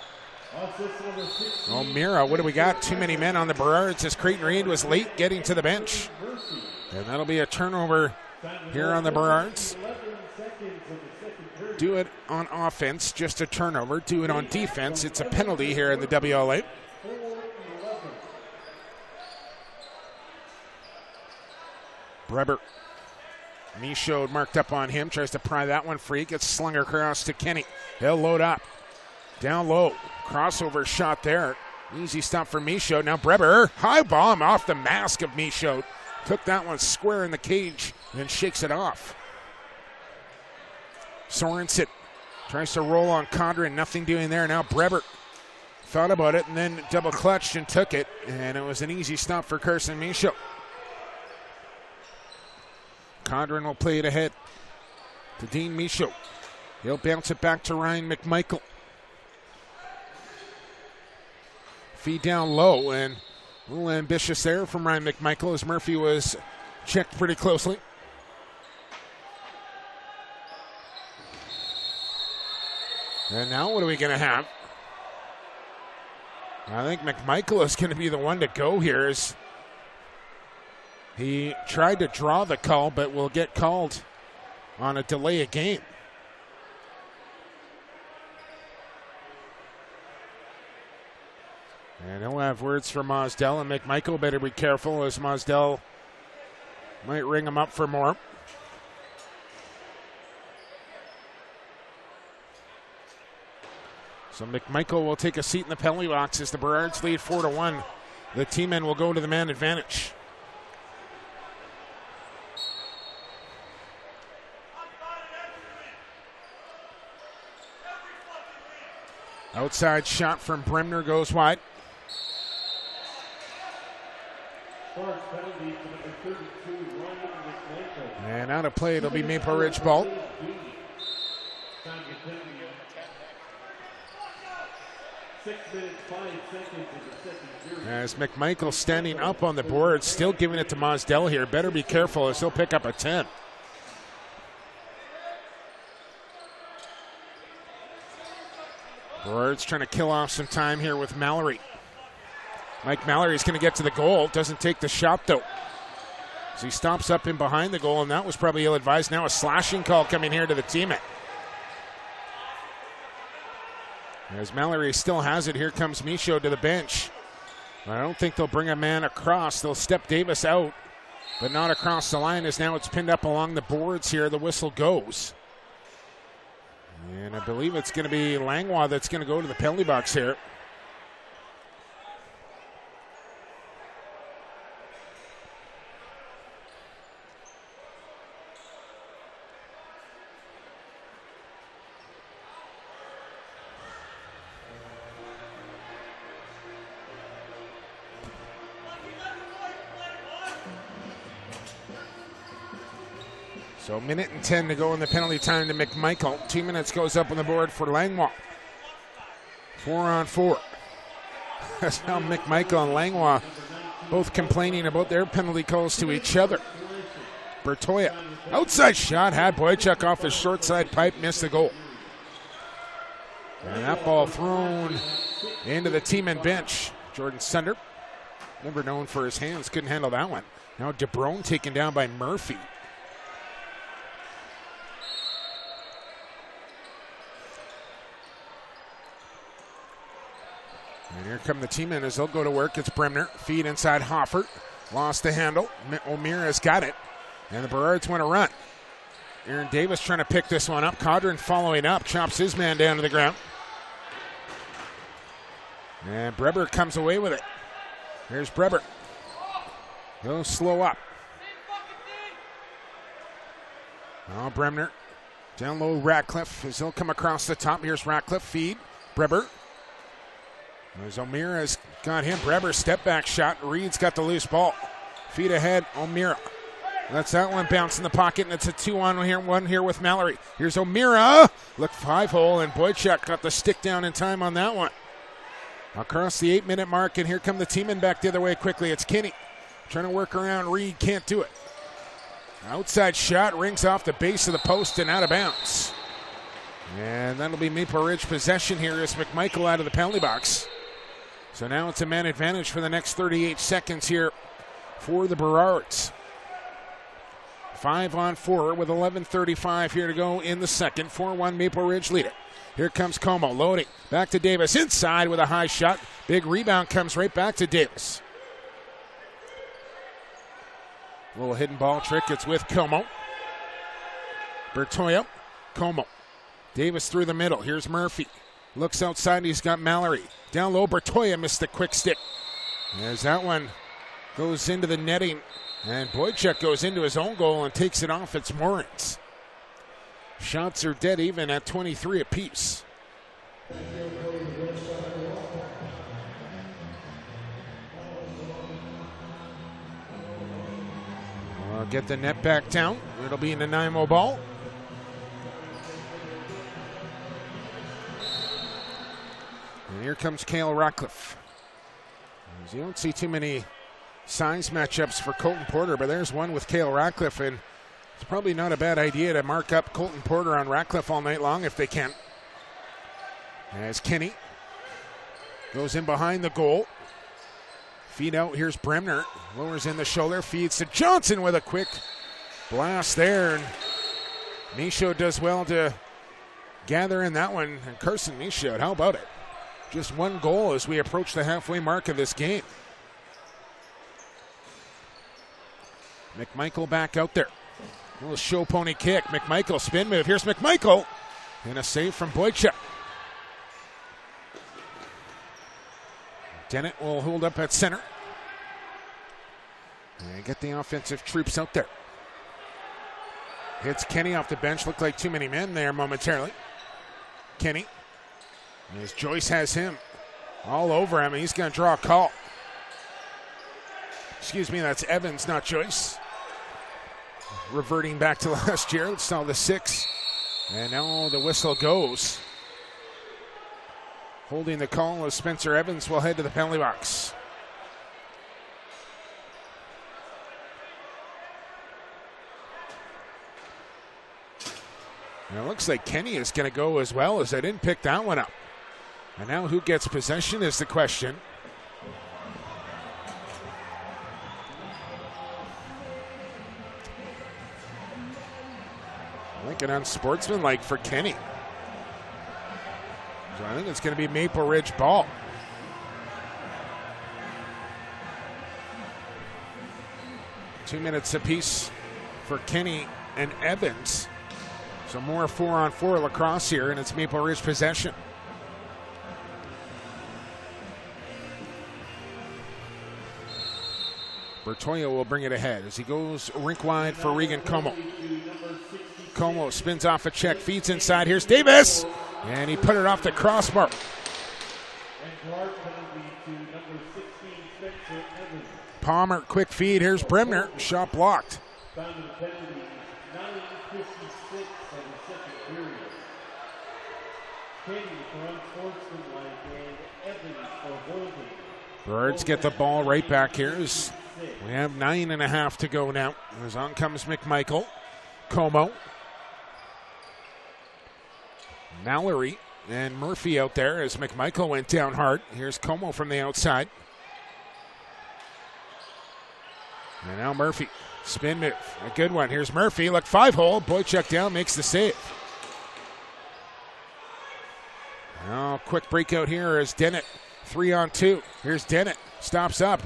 O'Meara, what do we got? Too many men on the Burrards as Creighton Reed was late getting to the bench. And that'll be a turnover here on the Burrards. Do it on offense, just a turnover. Do it on defense, it's a penalty here in the WLA. Breber. Michaud marked up on him, tries to pry that one free, gets slung across to Kenny. He'll load up. Down low, crossover shot there. Easy stop for Michaud. Now Breber, high bomb off the mask of Michaud. Took that one square in the cage, then shakes it off. Sorensen tries to roll on Condren, nothing doing there. Now Breber thought about it and then double clutched and took it, and it was an easy stop for Carson Michaud. Condren will play it ahead to Dean Michaud. He'll bounce it back to Ryan McMichael. Feed down low, and a little ambitious there from Ryan McMichael as Murphy was checked pretty closely. And now what are we going to have? I think McMichael is going to be the one to go here. As he tried to draw the call, but will get called on a delay of game. And he'll have words for Mosdell, and McMichael better be careful as Mosdell might ring him up for more. So McMichael will take a seat in the penalty box as the Burrards lead 4-1. The T-men will go to the man advantage. Outside shot from Bremner goes wide. And out of play, it'll be Maple Ridge ball. As McMichael standing up on the board, still giving it to Mosdell here. Better be careful as he'll pick up a 10. Burrards trying to kill off some time here with Mallory. Mike Mallory's going to get to the goal. Doesn't take the shot though. As he stops up in behind the goal, and that was probably ill-advised. Now a slashing call coming here to the teammate. As Mallory still has it, here comes Michaud to the bench. I don't think they'll bring a man across. They'll step Davis out, but not across the line, as now it's pinned up along the boards here. The whistle goes. And I believe it's going to be Langlois that's going to go to the penalty box here. So 1:10 to go in the penalty time to McMichael. 2 minutes goes up on the board for Langlois. 4-on-4. That's now McMichael and Langlois both complaining about their penalty calls to each other. Bertoya, outside shot, had Boychuk off his short side pipe, missed the goal. And that ball thrown into the team and bench. Jordan Sunder, never known for his hands, couldn't handle that one. Now DeBrone taken down by Murphy. And here come the team in as they'll go to work. It's Bremner. Feed inside Hoffert. Lost the handle. O'Meara's got it. And the Burrards want to run. Aaron Davis trying to pick this one up. Codron following up. Chops his man down to the ground. And Breber comes away with it. Here's Breber. Go slow up. Oh, Bremner. Down low, Ratcliffe as he'll come across the top. Here's Ratcliffe. Feed. Breber. There's O'Meara's got him. Breber step back shot. Reed's got the loose ball. Feet ahead. O'Meara. That's that one bounce in the pocket, and it's a 2-on-1 here with Mallory. Here's O'Meara. Look, 5-hole, and Boychuk got the stick down in time on that one. Across the 8-minute mark, and here come the teammen back the other way quickly. It's Kinney trying to work around Reed. Can't do it. Outside shot rings off the base of the post and out of bounds. And that'll be Maple Ridge possession here as McMichael out of the penalty box. So now it's a man advantage for the next 38 seconds here for the Burrards. 5-on-4 with 11:35 here to go in the second. 4-1 Maple Ridge lead it. Here comes Como loading. Back to Davis inside with a high shot. Big rebound comes right back to Davis. Little hidden ball trick. It's with Como. Bertoya. Como. Davis through the middle. Here's Murphy. Looks outside. He's got Mallory. Down low. Bertoya missed the quick stick. There's that one. Goes into the netting. And Boychuk goes into his own goal and takes it off. It's Moritz. Shots are dead even at 23 apiece. We'll get the net back down. It'll be Nanaimo ball. And here comes Cale Ratcliffe. You don't see too many size matchups for Colton Porter, but there's one with Cale Ratcliffe, and it's probably not a bad idea to mark up Colton Porter on Ratcliffe all night long if they can. As Kenny goes in behind the goal. Feed out, here's Bremner. Lowers in the shoulder, feeds to Johnson with a quick blast there. And Michaud does well to gather in that one. And Carson Michaud, how about it? Just one goal as we approach the halfway mark of this game. McMichael back out there. A little show pony kick. McMichael spin move. Here's McMichael. And a save from Boychuk. Dennett will hold up at center. And get the offensive troops out there. Hits Kenny off the bench. Looked like too many men there momentarily. Kenny. As Joyce has him all over him, and he's going to draw a call. Excuse me, that's Evans, not Joyce. Reverting back to last year. Let's saw the 6. And now the whistle goes. Holding the call as Spencer Evans will head to the penalty box. And it looks like Kenny is going to go as well, as I didn't pick that one up. And now who gets possession is the question. I think it unsportsmanlike for Kenny. So I think it's going to be Maple Ridge ball. Two minutes apiece for Kenny and Evans. So more 4-on-4 lacrosse here, and it's Maple Ridge possession. Bertoya will bring it ahead as he goes rink wide for Regan Como. Como spins off a check, feeds inside. Here's Davis, and he put it off the crossbar. Palmer, quick feed. Here's Bremner, shot blocked. Birds get the ball right back here. We have 9.5 to go now. As on comes McMichael. Como. Mallory and Murphy out there as McMichael went down hard. Here's Como from the outside. And now Murphy. Spin move. A good one. Here's Murphy. Look, 5-hole. Boychuk down, makes the save. Now, quick breakout here as Dennett 3-on-2. Here's Dennett. Stops up.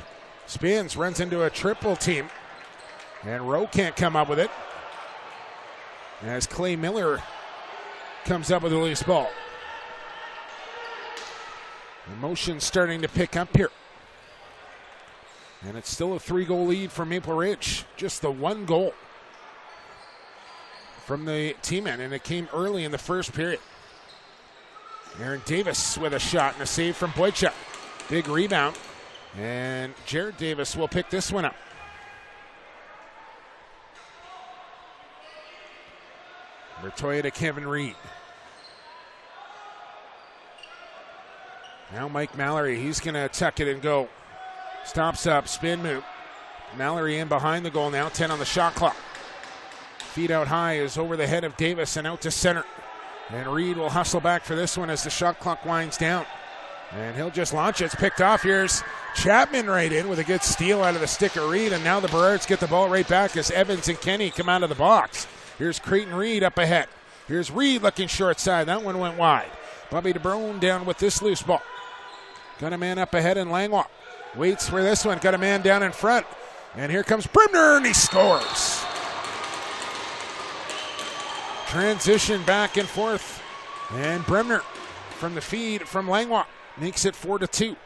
Spins. Runs into a triple team. And Rowe can't come up with it. As Clay Miller comes up with a loose ball. The motion's starting to pick up here. And it's still a 3-goal lead for Maple Ridge. Just the 1 goal from the T-men, and it came early in the first period. Aaron Davis with a shot and a save from Boychuk. Big rebound, and Jared Davis will pick this one up. Bertoya to Kevin Reed. Now Mike Mallory, he's going to tuck it and go. Stops up, spin move. Mallory in behind the goal now, 10 on the shot clock. Feet out high is over the head of Davis and out to center. And Reed will hustle back for this one as the shot clock winds down. And he'll just launch it. It's picked off. Here's Chapman right in with a good steal out of the stick of Reed. And now the Burrards get the ball right back as Evans and Kenny come out of the box. Here's Creighton Reed up ahead. Here's Reed looking short side. That one went wide. Bobby DeBrone down with this loose ball. Got a man up ahead in Langlois. Waits for this one. Got a man down in front. And here comes Bremner, and he scores. Transition back and forth. And Bremner from the feed from Langlois makes it 4-2.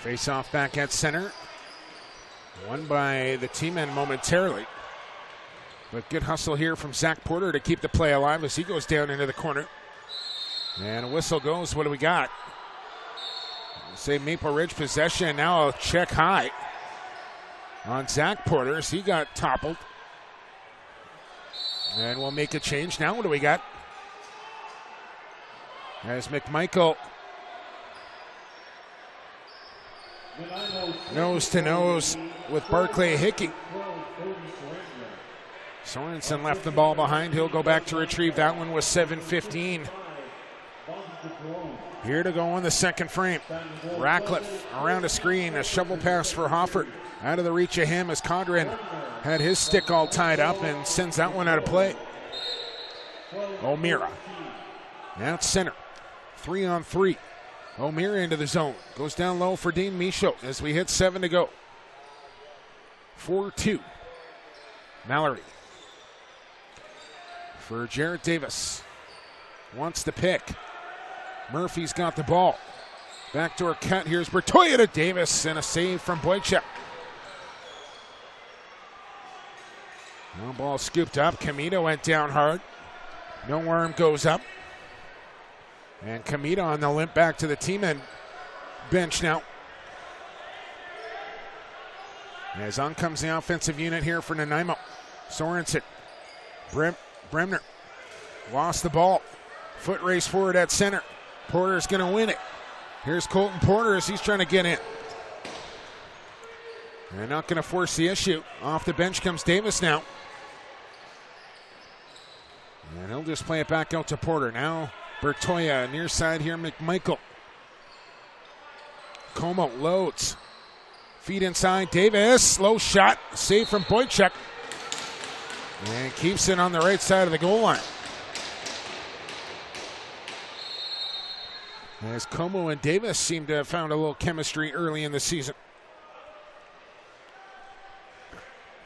Face off back at center. Won by the T-men momentarily. But good hustle here from Zach Porter to keep the play alive as he goes down into the corner. And a whistle goes. What do we got? Say Maple Ridge possession. Now a check high on Zach Porter as he got toppled. And we'll make a change. Now what do we got? As McMichael nose to nose with Barclay Hickey. Sorensen left the ball behind. He'll go back to retrieve that one with 7:15. Here to go in the second frame. Ratcliffe around a screen. A shovel pass for Hoffert. Out of the reach of him as Condren had his stick all tied up and sends that one out of play. O'Meara. Now it's center. 3-on-3. O'Meara into the zone. Goes down low for Dean Michaud as we hit 7 to go. 4-2. Mallory. For Jared Davis. Wants the pick. Murphy's got the ball. Backdoor cut. Here's Bertoya to Davis and a save from Boychuk. No ball scooped up. Kamita went down hard. No worm goes up. And Kamita on the limp back to the T-men bench now. As on comes the offensive unit here for Nanaimo. Sorensen. Bremner lost the ball. Foot race forward at center. Porter's going to win it. Here's Colton Porter as he's trying to get in. They're not going to force the issue. Off the bench comes Davis now. And he'll just play it back out to Porter. Now Bertoya near side here, McMichael. Como loads. Feet inside, Davis. Low shot. Save from Boychuk. And keeps it on the right side of the goal line. As Como and Davis seem to have found a little chemistry early in the season.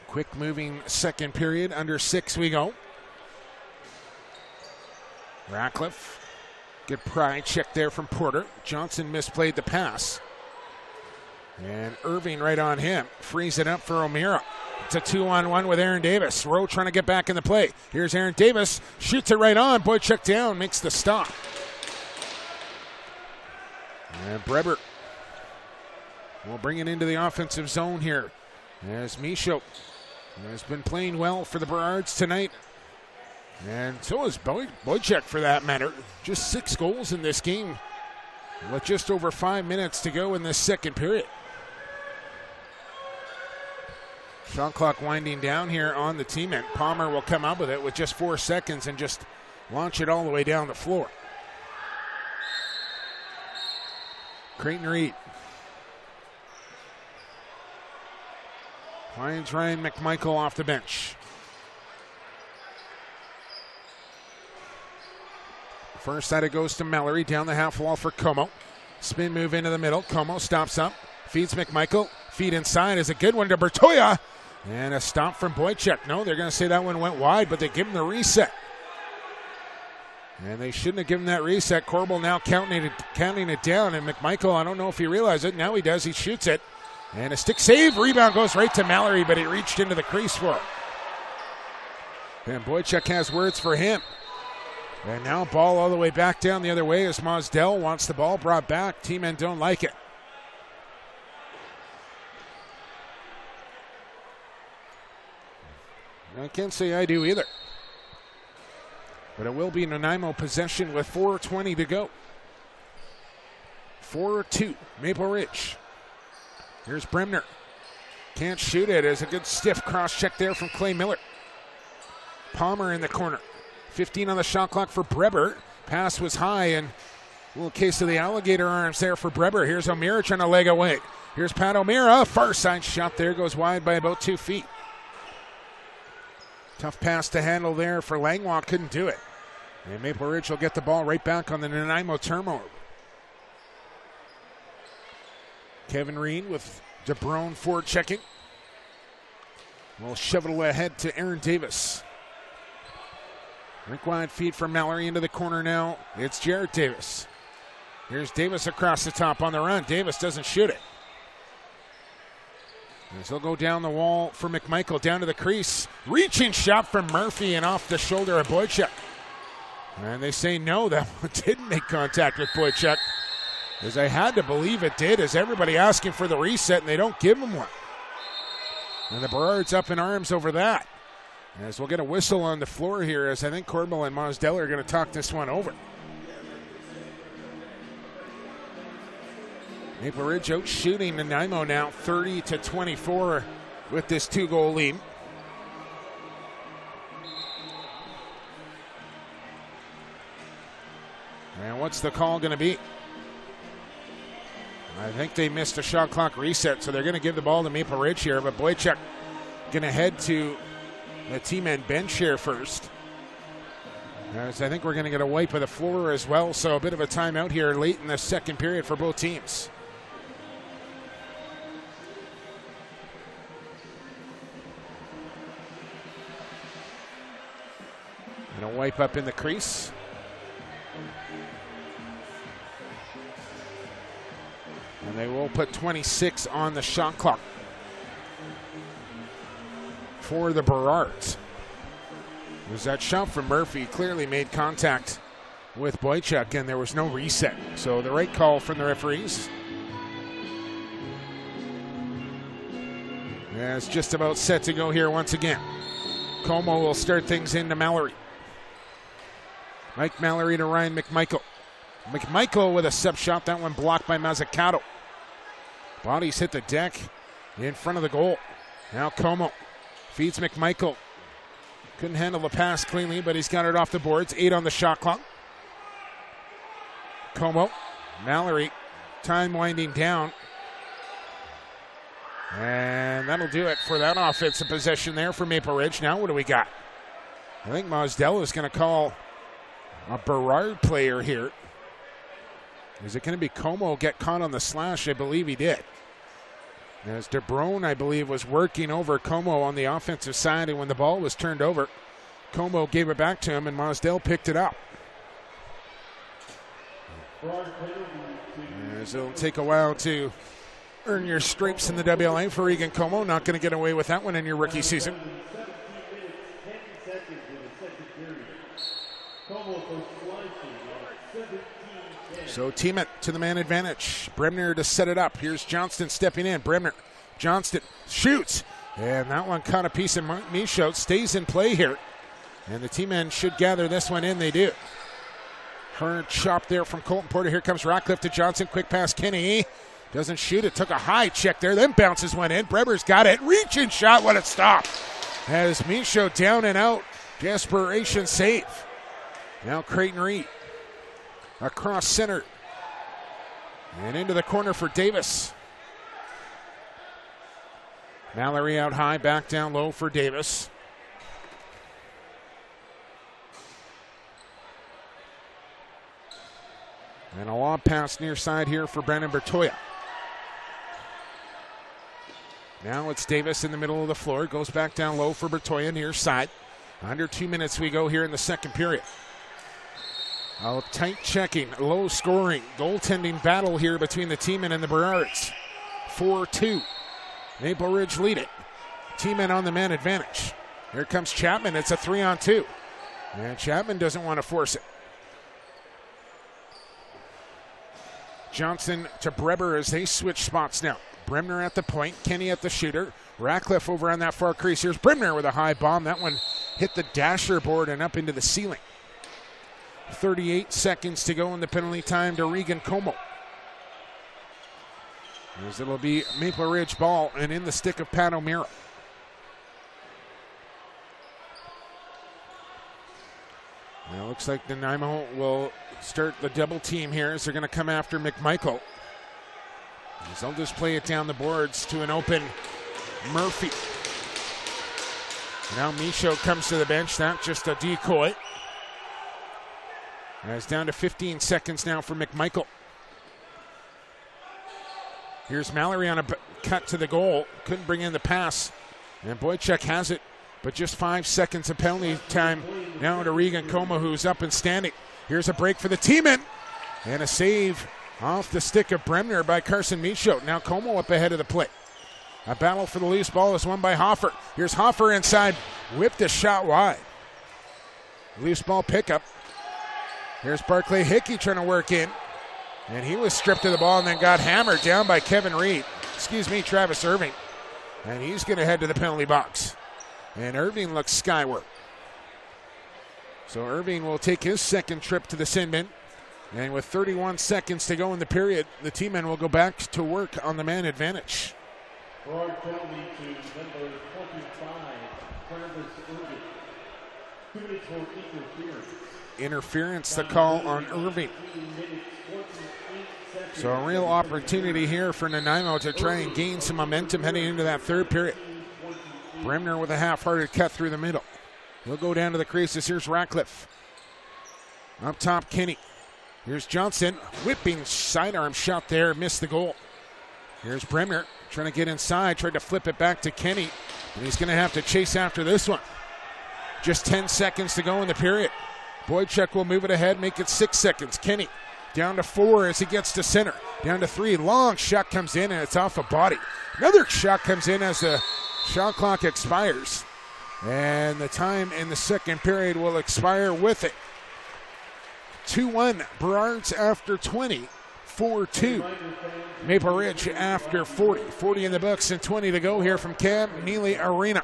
Quick moving second period. Under 6 we go. Ratcliffe. Good pride check there from Porter. Johnson misplayed the pass. And Irving right on him. Frees it up for O'Meara. It's a 2-on-1 with Aaron Davis. Rowe trying to get back in the play. Here's Aaron Davis. Shoots it right on. Boychuk down. Makes the stop. And Breber will bring it into the offensive zone here. As Michaud has been playing well for the Burrards tonight. And so is Boychuk for that matter. Just 6 goals in this game with just over 5 minutes to go in this second period. Shot clock winding down here on the team, and Palmer will come up with it with just 4 seconds and just launch it all the way down the floor. Creighton Reed finds Ryan McMichael off the bench. First side it goes to Mallory, down the half wall for Como. Spin move into the middle. Como stops up, feeds McMichael. Feed inside is a good one to Bertoya. And a stop from Boychuk. No, they're going to say that one went wide, but they give him the reset. And they shouldn't have given that reset. Corbel now counting it down. And McMichael, I don't know if he realized it. Now he does. He shoots it. And a stick save. Rebound goes right to Mallory, but he reached into the crease for it. And Boychuk has words for him. And now ball all the way back down the other way as Mosdell wants the ball brought back. T-men don't like it. I can't say I do either. But it will be Nanaimo possession with 4:20 to go. 4-2, Maple Ridge. Here's Bremner. Can't shoot it. It's a good stiff cross check there from Clay Miller. Palmer in the corner. 15 on the shot clock for Breber. Pass was high, and a little case of the alligator arms there for Breber. Here's O'Meara trying to leg away. Here's Pat O'Meara. Far side shot there, goes wide by about 2 feet. Tough pass to handle there for Langlois. Couldn't do it. And Maple Ridge will get the ball right back on the Nanaimo turnover. Kevin Reen with DeBrone forward checking. We'll shove it ahead to Aaron Davis. Rink wide feed from Mallory into the corner now. It's Jared Davis. Here's Davis across the top on the run. Davis doesn't shoot it. As he'll go down the wall for McMichael, down to the crease. Reaching shot from Murphy and off the shoulder of Boychuk. And they say no, that one didn't make contact with Boychuk. As I had to believe it did, as everybody asking for the reset and they don't give him one. And the Burrards up in arms over that. As we'll get a whistle on the floor here, as I think Corbel and Mosdell are going to talk this one over. Maple Ridge out shooting Nanaimo now 30-24 with this 2-goal lead. And what's the call going to be? I think they missed a shot clock reset, so they're going to give the ball to Maple Ridge here, but Boychuk going to head to the T-men bench here first. As I think we're going to get a wipe of the floor as well, so a bit of a timeout here late in the second period for both teams. And a wipe up in the crease. And they will put 26 on the shot clock for the Burrards. It was that shot from Murphy, clearly made contact with Boychuk, and there was no reset. So the right call from the referees. Yeah, it's just about set to go here once again. Como will start things into Mallory. Mike Mallory to Ryan McMichael. McMichael with a sub shot, that one blocked by Mazzucato. Bodies hit the deck in front of the goal. Now Como feeds McMichael. Couldn't handle the pass cleanly, but he's got it off the boards. 8 on the shot clock. Como, Mallory, time winding down. And that'll do it for that offensive possession there for Maple Ridge. Now what do we got? I think Mosdell is going to call a Burrard player here. Is it going to be Como get caught on the slash? I believe he did. As DeBrone, I believe, was working over Como on the offensive side, and when the ball was turned over, Como gave it back to him, and Mosdell picked it up. As it'll take a while to earn your stripes in the WLA for Regan Como. Not going to get away with that one in your rookie season. So T-men to the man advantage. Bremner to set it up. Here's Johnston stepping in. Bremner, Johnston shoots. And that one caught a piece of Michaud. Stays in play here. And the T-men should gather this one in. They do. Hard chop there from Colton Porter. Here comes Ratcliffe to Johnson. Quick pass, Kenny. Doesn't shoot it. Took a high check there. Then bounces one in. Breber's got it. Reaching shot. What a stop. As Michaud down and out. Desperation save. Now Creighton Reed across center and into the corner for Davis. Mallory out high, back down low for Davis. And a lob pass near side here for Brandon Bertoya. Now it's Davis in the middle of the floor. Goes back down low for Bertoya near side. Under 2 minutes we go here in the second period. A tight checking, low scoring, goaltending battle here between the T-men and the Burrards. 4-2. Maple Ridge lead it. T-men on the man advantage. Here comes Chapman. It's a 3-on-2. And Chapman doesn't want to force it. Johnson to Breber as they switch spots now. Bremner at the point, Kenny at the shooter. Ratcliffe over on that far crease. Here's Bremner with a high bomb. That one hit the dasher board and up into the ceiling. 38 seconds to go in the penalty time to Regan Como. As it'll be Maple Ridge ball and in the stick of Pat O'Meara. Now it looks like Nanaimo will start the double team here as they're going to come after McMichael. As they'll just play it down the boards to an open Murphy. Now Michaud comes to the bench, not just a decoy. And it's down to 15 seconds now for McMichael. Here's Mallory on a cut to the goal. Couldn't bring in the pass. And Boychuk has it, but just 5 seconds of penalty time now to Regan Como, who's up and standing. Here's a break for the T-men. And a save off the stick of Bremner by Carson Michaud. Now Como up ahead of the play. A battle for the loose ball is won by Hoffer. Here's Hoffer inside. Whipped a shot wide. Loose ball pickup. Here's Barclay Hickey trying to work in. And he was stripped of the ball and then got hammered down by Travis Irving. And he's going to head to the penalty box. And Irving looks skyward. So Irving will take his second trip to the sin bin. And with 31 seconds to go in the period, the T-men will go back to work on the man advantage. Forward penalty to number 25, Travis Irving. 2 minutes for interference. Interference, the call on Irving. So a real opportunity here for Nanaimo to try and gain some momentum heading into that third period. Bremner with a half-hearted cut through the middle. He'll go down to the creases. Here's Ratcliffe. Up top, Kenny. Here's Johnson. Whipping sidearm shot there. Missed the goal. Here's Bremner trying to get inside. Tried to flip it back to Kenny. And he's going to have to chase after this one. Just 10 seconds to go in the period. Boychuk will move it ahead, make it 6 seconds. Kenny down to 4 as he gets to center. Down to 3. Long shot comes in and it's off a body. Another shot comes in as the shot clock expires. And the time in the second period will expire with it. 2-1 Burrards after 20. 4-2 Maple Ridge after 40. 40 in the books and 20 to go here from Cam Neely Arena.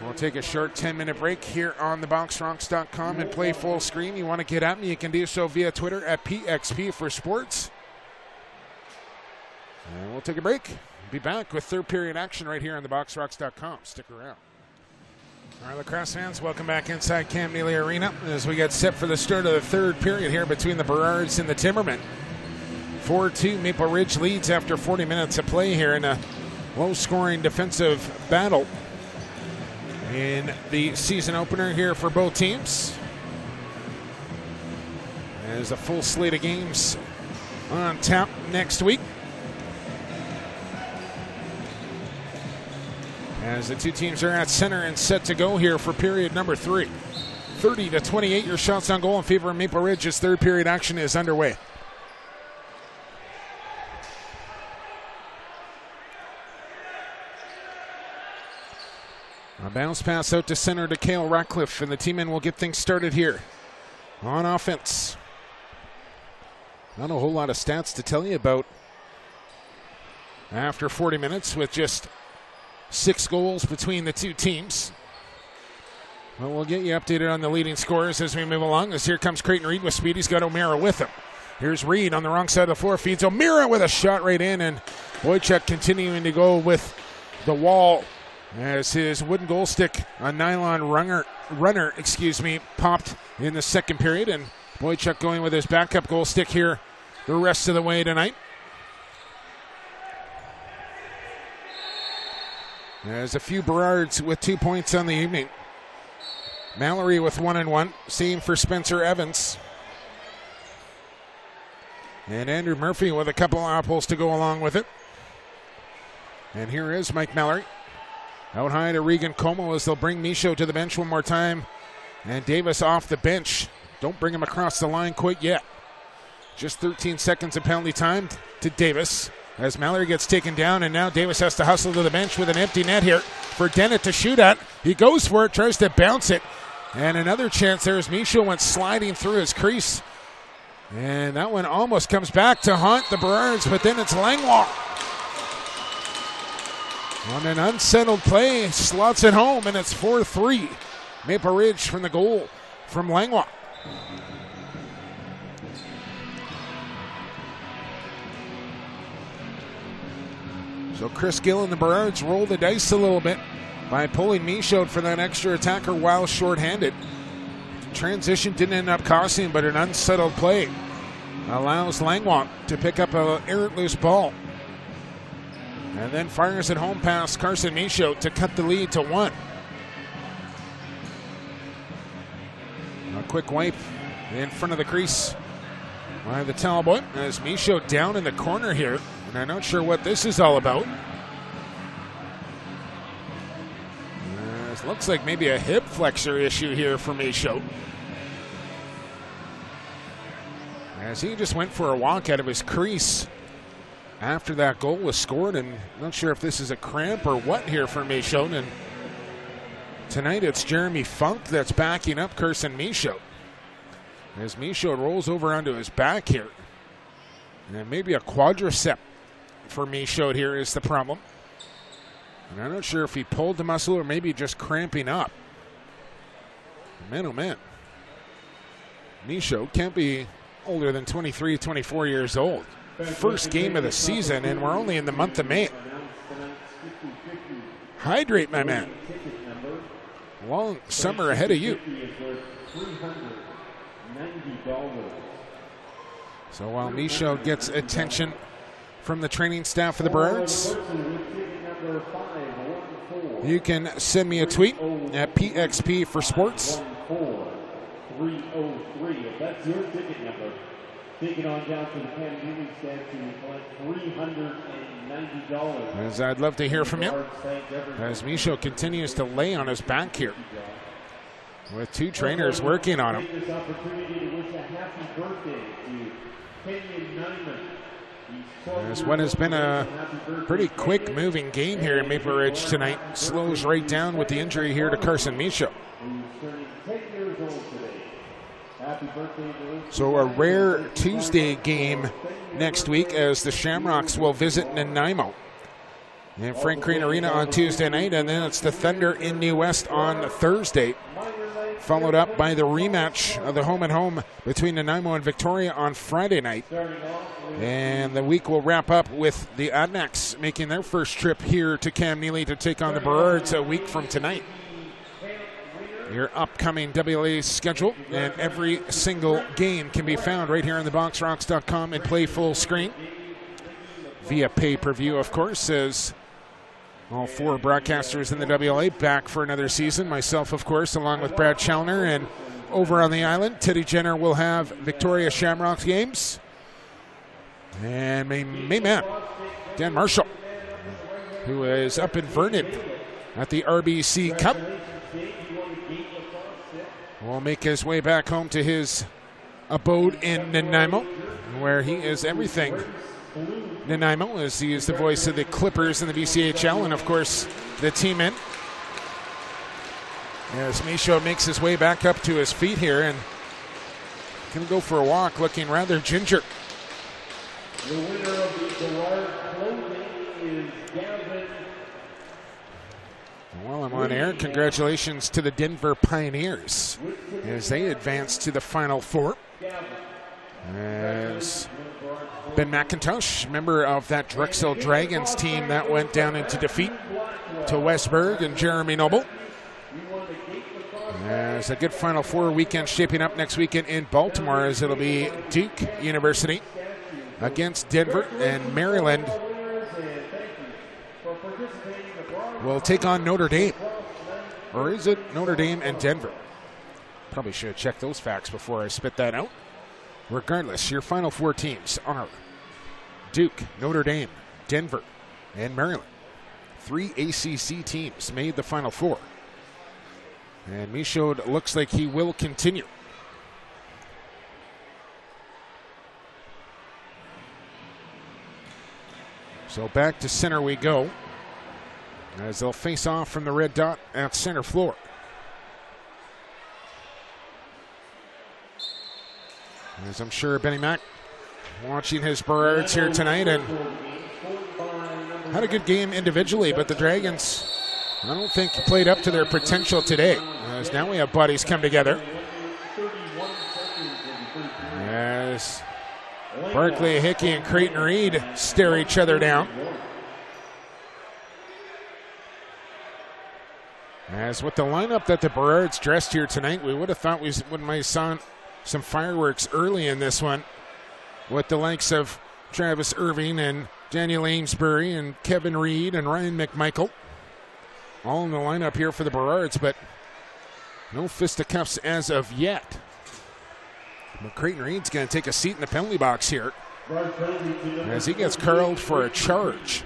We'll take a short 10-minute break here on theboxrocks.com and play full screen. You want to get at me, you can do so via Twitter at PXP for Sports. And we'll take a break. Be back with third period action right here on theboxrocks.com. Stick around. All right, lacrosse fans, welcome back inside Cam Neely Arena as we get set for the start of the third period here between the Burrards and the Timbermen. 4-2 Maple Ridge leads after 40 minutes of play here in a low-scoring defensive battle in the season opener here for both teams. There's a full slate of games on tap next week, as the two teams are at center and set to go here for period number 3. 30-28, your shots on goal in favor of Maple Ridge as third period action is underway. A bounce pass out to center to Cale Ratcliffe, and the T-men will get things started here on offense. Not a whole lot of stats to tell you about after 40 minutes with just 6 goals between the two teams. Well, we'll get you updated on the leading scorers as we move along, as here comes Creighton Reed with speed. He's got O'Meara with him. Here's Reed on the wrong side of the floor, feeds O'Meara with a shot right in, and Boychuk continuing to go with the wall as his wooden goal stick, a nylon runner, popped in the second period, and Boychuk going with his backup goal stick here the rest of the way tonight. There's a few Burrards with 2 points on the evening. Mallory with 1 and 1. Same for Spencer Evans. And Andrew Murphy with a couple apples to go along with it. And here is Mike Mallory. Out high to Regan Como as they'll bring Michaud to the bench one more time. And Davis off the bench. Don't bring him across the line quite yet. Just 13 seconds of penalty time to Davis as Mallory gets taken down, and now Davis has to hustle to the bench with an empty net here for Dennett to shoot at. He goes for it, tries to bounce it, and another chance there as Michaud went sliding through his crease. And that one almost comes back to haunt the Burrards, but then it's Langlois. On an unsettled play, slots it home, and it's 4-3. Maple Ridge from the goal from Langlois. So Chris Gill and the Burrards roll the dice a little bit by pulling Michaud for that extra attacker while shorthanded. Transition didn't end up costing him, but an unsettled play allows Langlois to pick up an errant loose ball. And then fires it home past Carson Michaud to cut the lead to 1. A quick wipe in front of the crease by the Talbot as Michaud down in the corner here. And I'm not sure what this is all about. It looks like maybe a hip flexor issue here for Michaud, as he just went for a walk out of his crease after that goal was scored, and not sure if this is a cramp or what here for Michaud. And tonight it's Jeremy Funk that's backing up Carson Michaud as Michaud rolls over onto his back here. And maybe a quadricep for Michaud here is the problem. And I'm not sure if he pulled the muscle or maybe just cramping up. Man, oh man. Michaud can't be older than 23, 24 years old. First game of the season, and we're only in the month of May. Hydrate, my man. Long summer ahead of you. So while Michaud gets attention from the training staff of the Burrards, you can send me a tweet at PXP for Sports. 303. If that's your ticket number, take it on down to the Canadian stand to collect $390. As I'd love to hear from you, as Michaud continues to lay on his back here, with 2 trainers working on him. This opportunity to wish a happy birthday to Kenyon Nanaimo. As what has been a pretty quick moving game here in Maple Ridge tonight slows right down with the injury here to Carson Michaud. So a rare Tuesday game next week as the Shamrocks will visit Nanaimo in Frank Crane Arena on Tuesday night, and then it's the Thunder in New West on Thursday, followed up by the rematch of the home-and-home between Nanaimo and Victoria on Friday night. And the week will wrap up with the Adnaks making their first trip here to Cam Neely to take on the Burrards a week from tonight. Your upcoming WLA schedule and every single game can be found right here on theboxrocks.com and play full screen via pay-per-view, of course, as all 4 broadcasters in the WLA back for another season. Myself, of course, along with Brad Challoner, and over on the island, Teddy Jenner will have Victoria Shamrocks games. And main man, Dan Marshall, who is up in Vernon at the RBC Cup, will make his way back home to his abode in Nanaimo, where he is everything Nanaimo, as he is the voice of the Clippers in the BCHL, and of course the team in. As Michaud makes his way back up to his feet here and going to go for a walk, looking rather ginger. The winner of the Burrard clothing is Gavin. While I'm on air, congratulations to the Denver Pioneers as they advance to the Final Four. As Ben McIntosh, member of that Drexel Dragons team that went down into defeat to Westberg and Jeremy Noble. There's a good Final Four weekend shaping up next weekend in Baltimore, as it'll be Duke University against Denver, and Maryland will take on Notre Dame. Or is it Notre Dame and Denver? Probably should have checked those facts before I spit that out. Regardless, your Final Four teams are Duke, Notre Dame, Denver, and Maryland. 3 ACC teams made the Final Four. And Michaud looks like he will continue. So back to center we go, as they'll face off from the red dot at center floor. As I'm sure Benny Mac watching his Burrards here tonight, and had a good game individually, but the Dragons, I don't think, played up to their potential today. As now we have bodies come together. As Barclay Hickey and Creighton Reed stare each other down. As with the lineup that the Burrards dressed here tonight, we would have thought we might have seen some fireworks early in this one, with the likes of Travis Irving and Daniel Amesbury and Kevin Reed and Ryan McMichael all in the lineup here for the Burrards, but no fisticuffs as of yet. But Creighton Reed's going to take a seat in the penalty box here as he gets curled for a charge.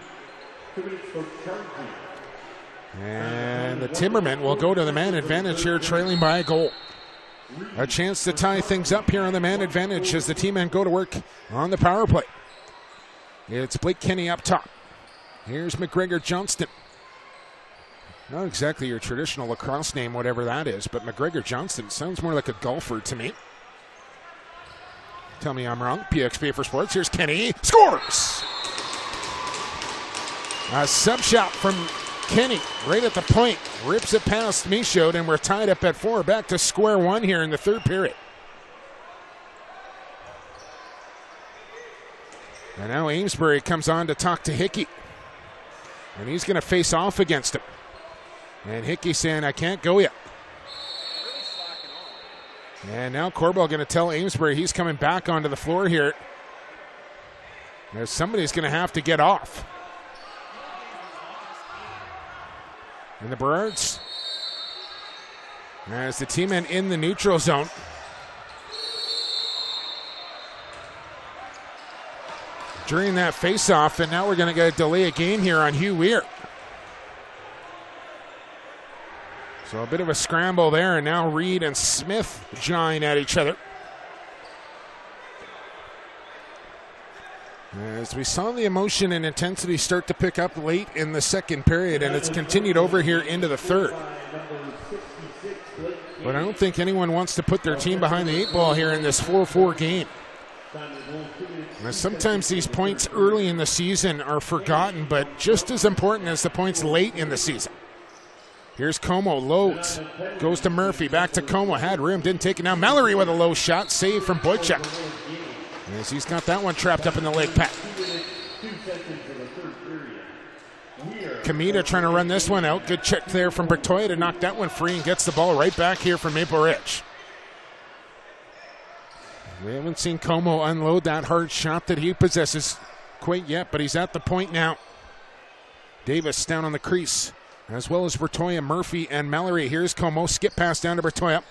And the Timbermen will go to the man advantage here, trailing by a goal. A chance to tie things up here on the man advantage as the T-men go to work on the power play. It's Blake Kenny up top. Here's McGregor Johnston. Not exactly your traditional lacrosse name, whatever that is, but McGregor Johnston sounds more like a golfer to me. Tell me I'm wrong. PXP for Sports. Here's Kenny. Scores! A sub shot from Kenny right at the point. Rips it past Michaud, and we're tied up at 4. Back to square one here in the third period. And now Amesbury comes on to talk to Hickey. And he's going to face off against him. And Hickey saying, I can't go yet. And now Corbell going to tell Amesbury he's coming back onto the floor here. There's somebody's going to have to get off. And the Burrards, as the T-men in the neutral zone. During that face-off, and now we're going to get a delay a game here on Hugh Weir. So a bit of a scramble there, and now Reed and Smith jawing at each other. As we saw the emotion and intensity start to pick up late in the second period, and it's continued over here into the third. But I don't think anyone wants to put their team behind the 8 ball here in this 4-4 game. Now, sometimes these points early in the season are forgotten, but just as important as the points late in the season. Here's Como, loads, goes to Murphy, back to Como, had room, didn't take it. Now Mallory with a low shot, save from Boychuk. As he's got that one trapped up in the leg pad. Kamita trying to run this one out. Good check there from Bertoya to knock that one free and gets the ball right back here from Maple Ridge. We haven't seen Como unload that hard shot that he possesses quite yet, but he's at the point now. Davis down on the crease, as well as Bertoya, Murphy, and Mallory. Here's Como, skip pass down to Bertoya.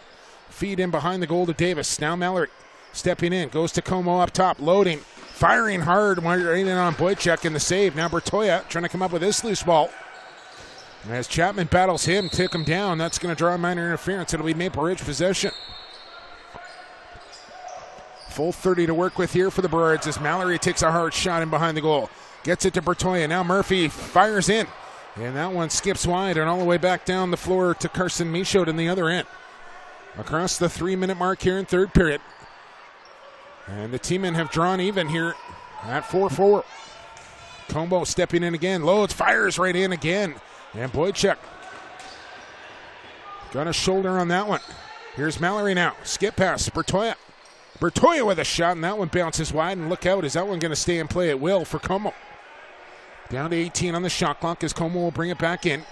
Feed in behind the goal to Davis. Now Mallory stepping in, goes to Como up top, loading, firing hard, right in on Boychuk in the save. Now Bertoya trying to come up with this loose ball. As Chapman battles him, took him down. That's going to draw a minor interference. It'll be Maple Ridge possession. Full 30 to work with here for the Burrards as Mallory takes a hard shot in behind the goal. Gets it to Bertoya. Now Murphy fires in. And that one skips wide and all the way back down the floor to Carson Michaud in the other end. Across the 3-minute mark here in third period. And the T-men have drawn even here at 4-4. Combo stepping in again. Loads, fires right in again. And Boychuk got a shoulder on that one. Here's Mallory now. Skip pass. Bertoya. Bertoya with a shot, and that one bounces wide. And look out, is that one going to stay in play? It will for Como. Down to 18 on the shot clock as Como will bring it back in.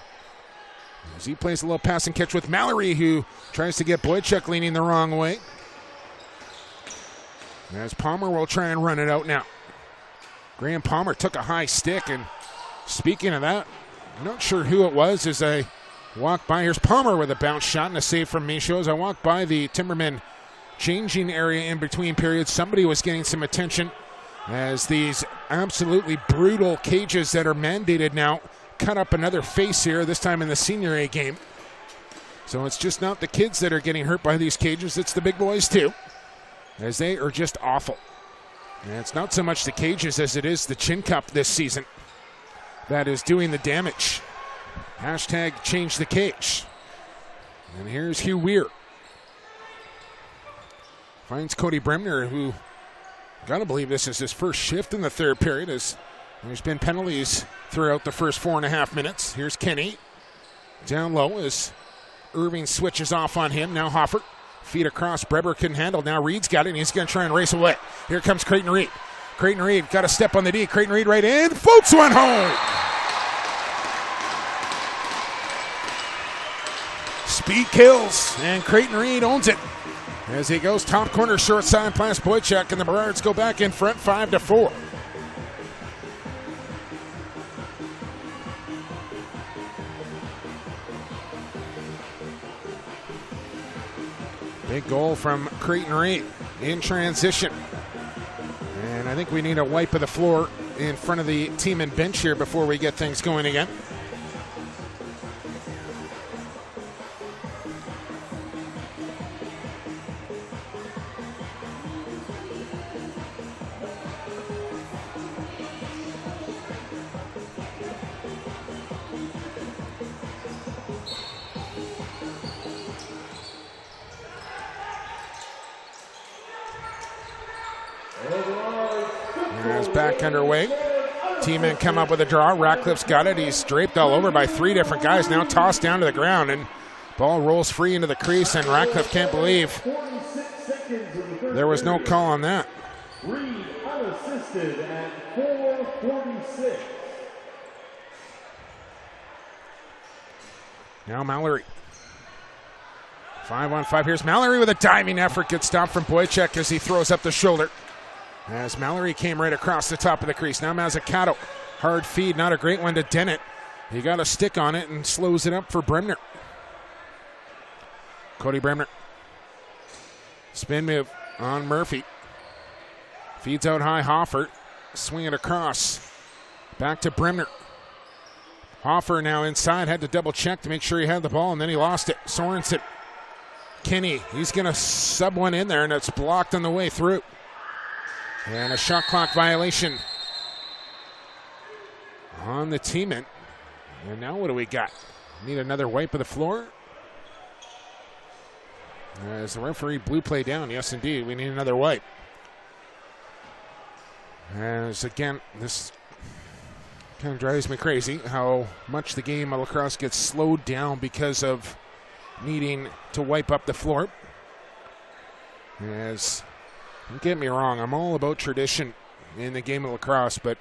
As he plays a little pass and catch with Mallory, who tries to get Boychuk leaning the wrong way. As Palmer will try and run it out now. Graham Palmer took a high stick, and speaking of that, I'm not sure who it was as I walked by. Here's Palmer with a bounce shot and a save from Michaud. As I walked by the Timbermen changing area in between periods, somebody was getting some attention as these absolutely brutal cages that are mandated now cut up another face here, this time in the Senior A game. So it's just not the kids that are getting hurt by these cages, it's the big boys too, as they are just awful. And it's not so much the cages as it is the chin cup this season that is doing the damage. Hashtag change the cage. And here's Hugh Weir. Finds Cody Bremner, who, gotta believe this is his first shift in the third period, as there's been penalties throughout the first 4.5 minutes. Here's Kenny. Down low as Irving switches off on him. Now Hoffer. Feet across. Breber couldn't handle. Now Reed's got it, and he's going to try and race away. Here comes Creighton Reed. Creighton Reed got a step on the D. Creighton Reed right in. Floats one home. Speed kills, and Creighton Reed owns it. As he goes top corner, short side pass Boychuk, and the Burrards go back in front 5-4. Big goal from Creighton Reed in transition. And I think we need a wipe of the floor in front of the team and bench here before we get things going again. Back underway. Team-men come up with a draw. Ratcliffe's got it. He's draped all over by 3 different guys. Now tossed down to the ground, and ball rolls free into the crease, and Ratcliffe can't believe there was no call on that. Reed unassisted at 4:46. Now Mallory. 5-on-5. Here's Mallory with a diving effort. Gets stopped from Boychuk as he throws up the shoulder. As Mallory came right across the top of the crease. Now Mazzucato. Hard feed, not a great one to Dennett. He got a stick on it and slows it up for Bremner. Cody Bremner. Spin move on Murphy. Feeds out high Hoffer. Swing it across. Back to Bremner. Hoffer now inside. Had to double check to make sure he had the ball, and then he lost it. Sorensen. Kenny. He's going to sub one in there, and it's blocked on the way through. And a shot clock violation on the team-in. And now what do we got? Need another wipe of the floor? As the referee blew play down, yes indeed, we need another wipe. As again, this kind of drives me crazy how much the game of lacrosse gets slowed down because of needing to wipe up the floor. As, don't get me wrong, I'm all about tradition in the game of lacrosse, but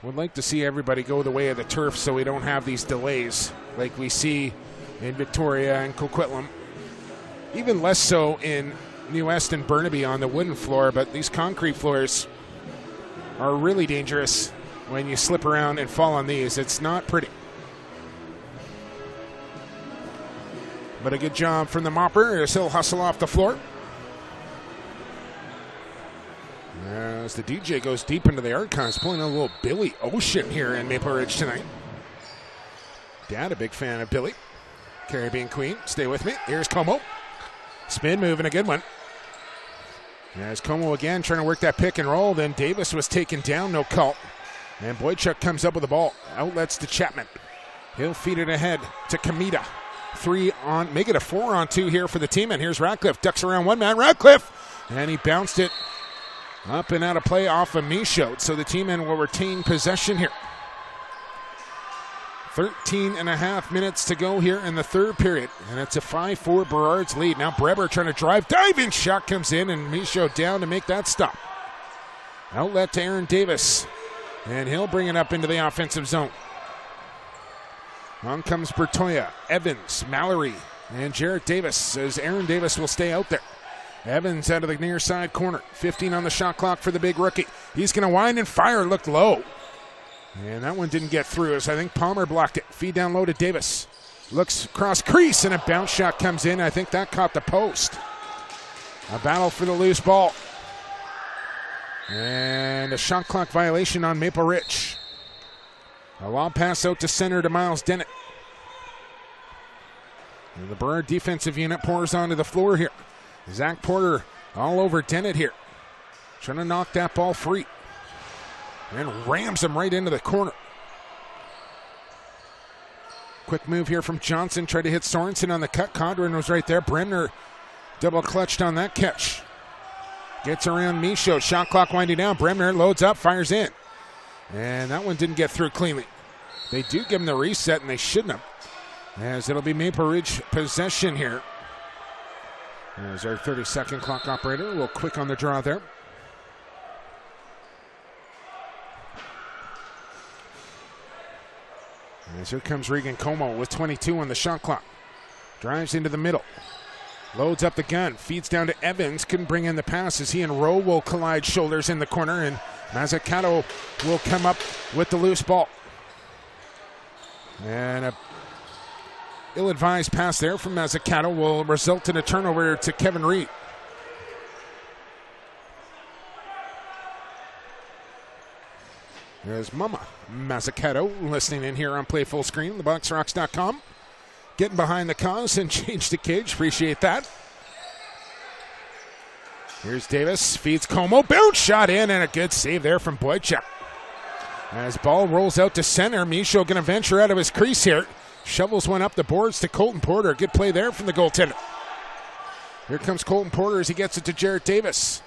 would like to see everybody go the way of the turf so we don't have these delays like we see in Victoria and Coquitlam. Even less so in New West and Burnaby on the wooden floor, but these concrete floors are really dangerous when you slip around and fall on these. It's not pretty. But a good job from the mopper as he'll hustle off the floor. As the DJ goes deep into the archives, pulling a little Billy Ocean here in Maple Ridge tonight. Dad, a big fan of Billy. Caribbean Queen, stay with me. Here's Como. Spin move and a good one. As Como again trying to work that pick and roll, then Davis was taken down, no call. And Boychuk comes up with the ball. Outlets to Chapman. He'll feed it ahead to Kamita. 3 on, make it a 4-on-2 here for the team. And here's Ratcliffe, ducks around one man. Ratcliffe! And he bounced it up and out of play off of Michaud. So the team-men will retain possession here. 13.5 minutes to go here in the third period. And it's a 5-4 Burrards lead. Now Breber trying to drive. Diving shot comes in, and Michaud down to make that stop. Outlet to Aaron Davis. And he'll bring it up into the offensive zone. On comes Bertoya, Evans, Mallory, and Jarrett Davis, as Aaron Davis will stay out there. Evans out of the near side corner. 15 on the shot clock for the big rookie. He's going to wind and fire. Looked low. And that one didn't get through, as I think Palmer blocked it. Feed down low to Davis. Looks cross crease, and a bounce shot comes in. I think that caught the post. A battle for the loose ball. And a shot clock violation on Maple Ridge. A lob pass out to center to Miles Dennett. And the Burrard defensive unit pours onto the floor here. Zach Porter all over Dennett here. Trying to knock that ball free. And rams him right into the corner. Quick move here from Johnson. Tried to hit Sorensen on the cut. Condren was right there. Bremner double clutched on that catch. Gets around Michaud. Shot clock winding down. Bremner loads up, fires in. And that one didn't get through cleanly. They do give him the reset, and they shouldn't have. As it'll be Maple Ridge possession here. There's our 30-second clock operator. A little quick on the draw there. As here comes Regan Como with 22 on the shot clock. Drives into the middle. Loads up the gun. Feeds down to Evans. Couldn't bring in the pass as he and Rowe will collide shoulders in the corner. And Mazzucato will come up with the loose ball. And a ill-advised pass there from Mazzucato will result in a turnover to Kevin Reed. There's Mama Mazzucato listening in here on Play Full Screen, theboxrocks.com. Getting behind the cause and change the cage. Appreciate that. Here's Davis. Feeds Como. Bounce shot in, and a good save there from Boychuk. As ball rolls out to center, Michaud going to venture out of his crease here. Shovels one up the boards to Colton Porter. Good play there from the goaltender. Here comes Colton Porter as he gets it to Jarrett Davis.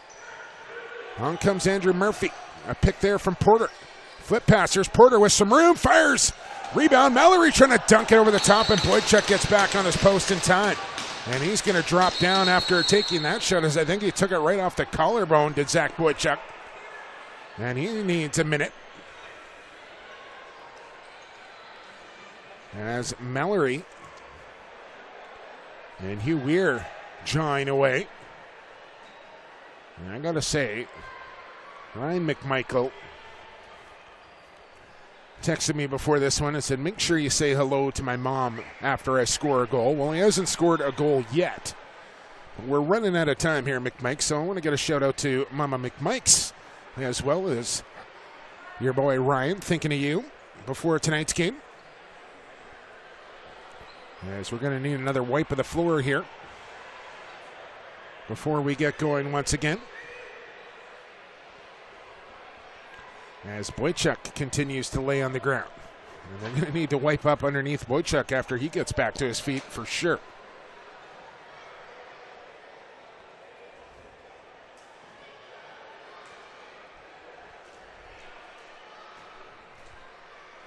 On comes Andrew Murphy. A pick there from Porter. Flip pass. Here's Porter with some room. Fires. Rebound. Mallory trying to dunk it over the top, and Boychuk gets back on his post in time. And he's going to drop down after taking that shot, as I think he took it right off the collarbone, did Zach Boychuk. And he needs a minute. As Mallory and Hugh Weir jawing away. And I got to say, Ryan McMichael texted me before this one and said, make sure you say hello to my mom after I score a goal. Well, he hasn't scored a goal yet. But we're running out of time here, McMike, so I want to get a shout out to Mama McMike's, as well as your boy Ryan, thinking of you before tonight's game. As we're going to need another wipe of the floor here before we get going once again. As Boychuk continues to lay on the ground. And they're going to need to wipe up underneath Boychuk after he gets back to his feet for sure.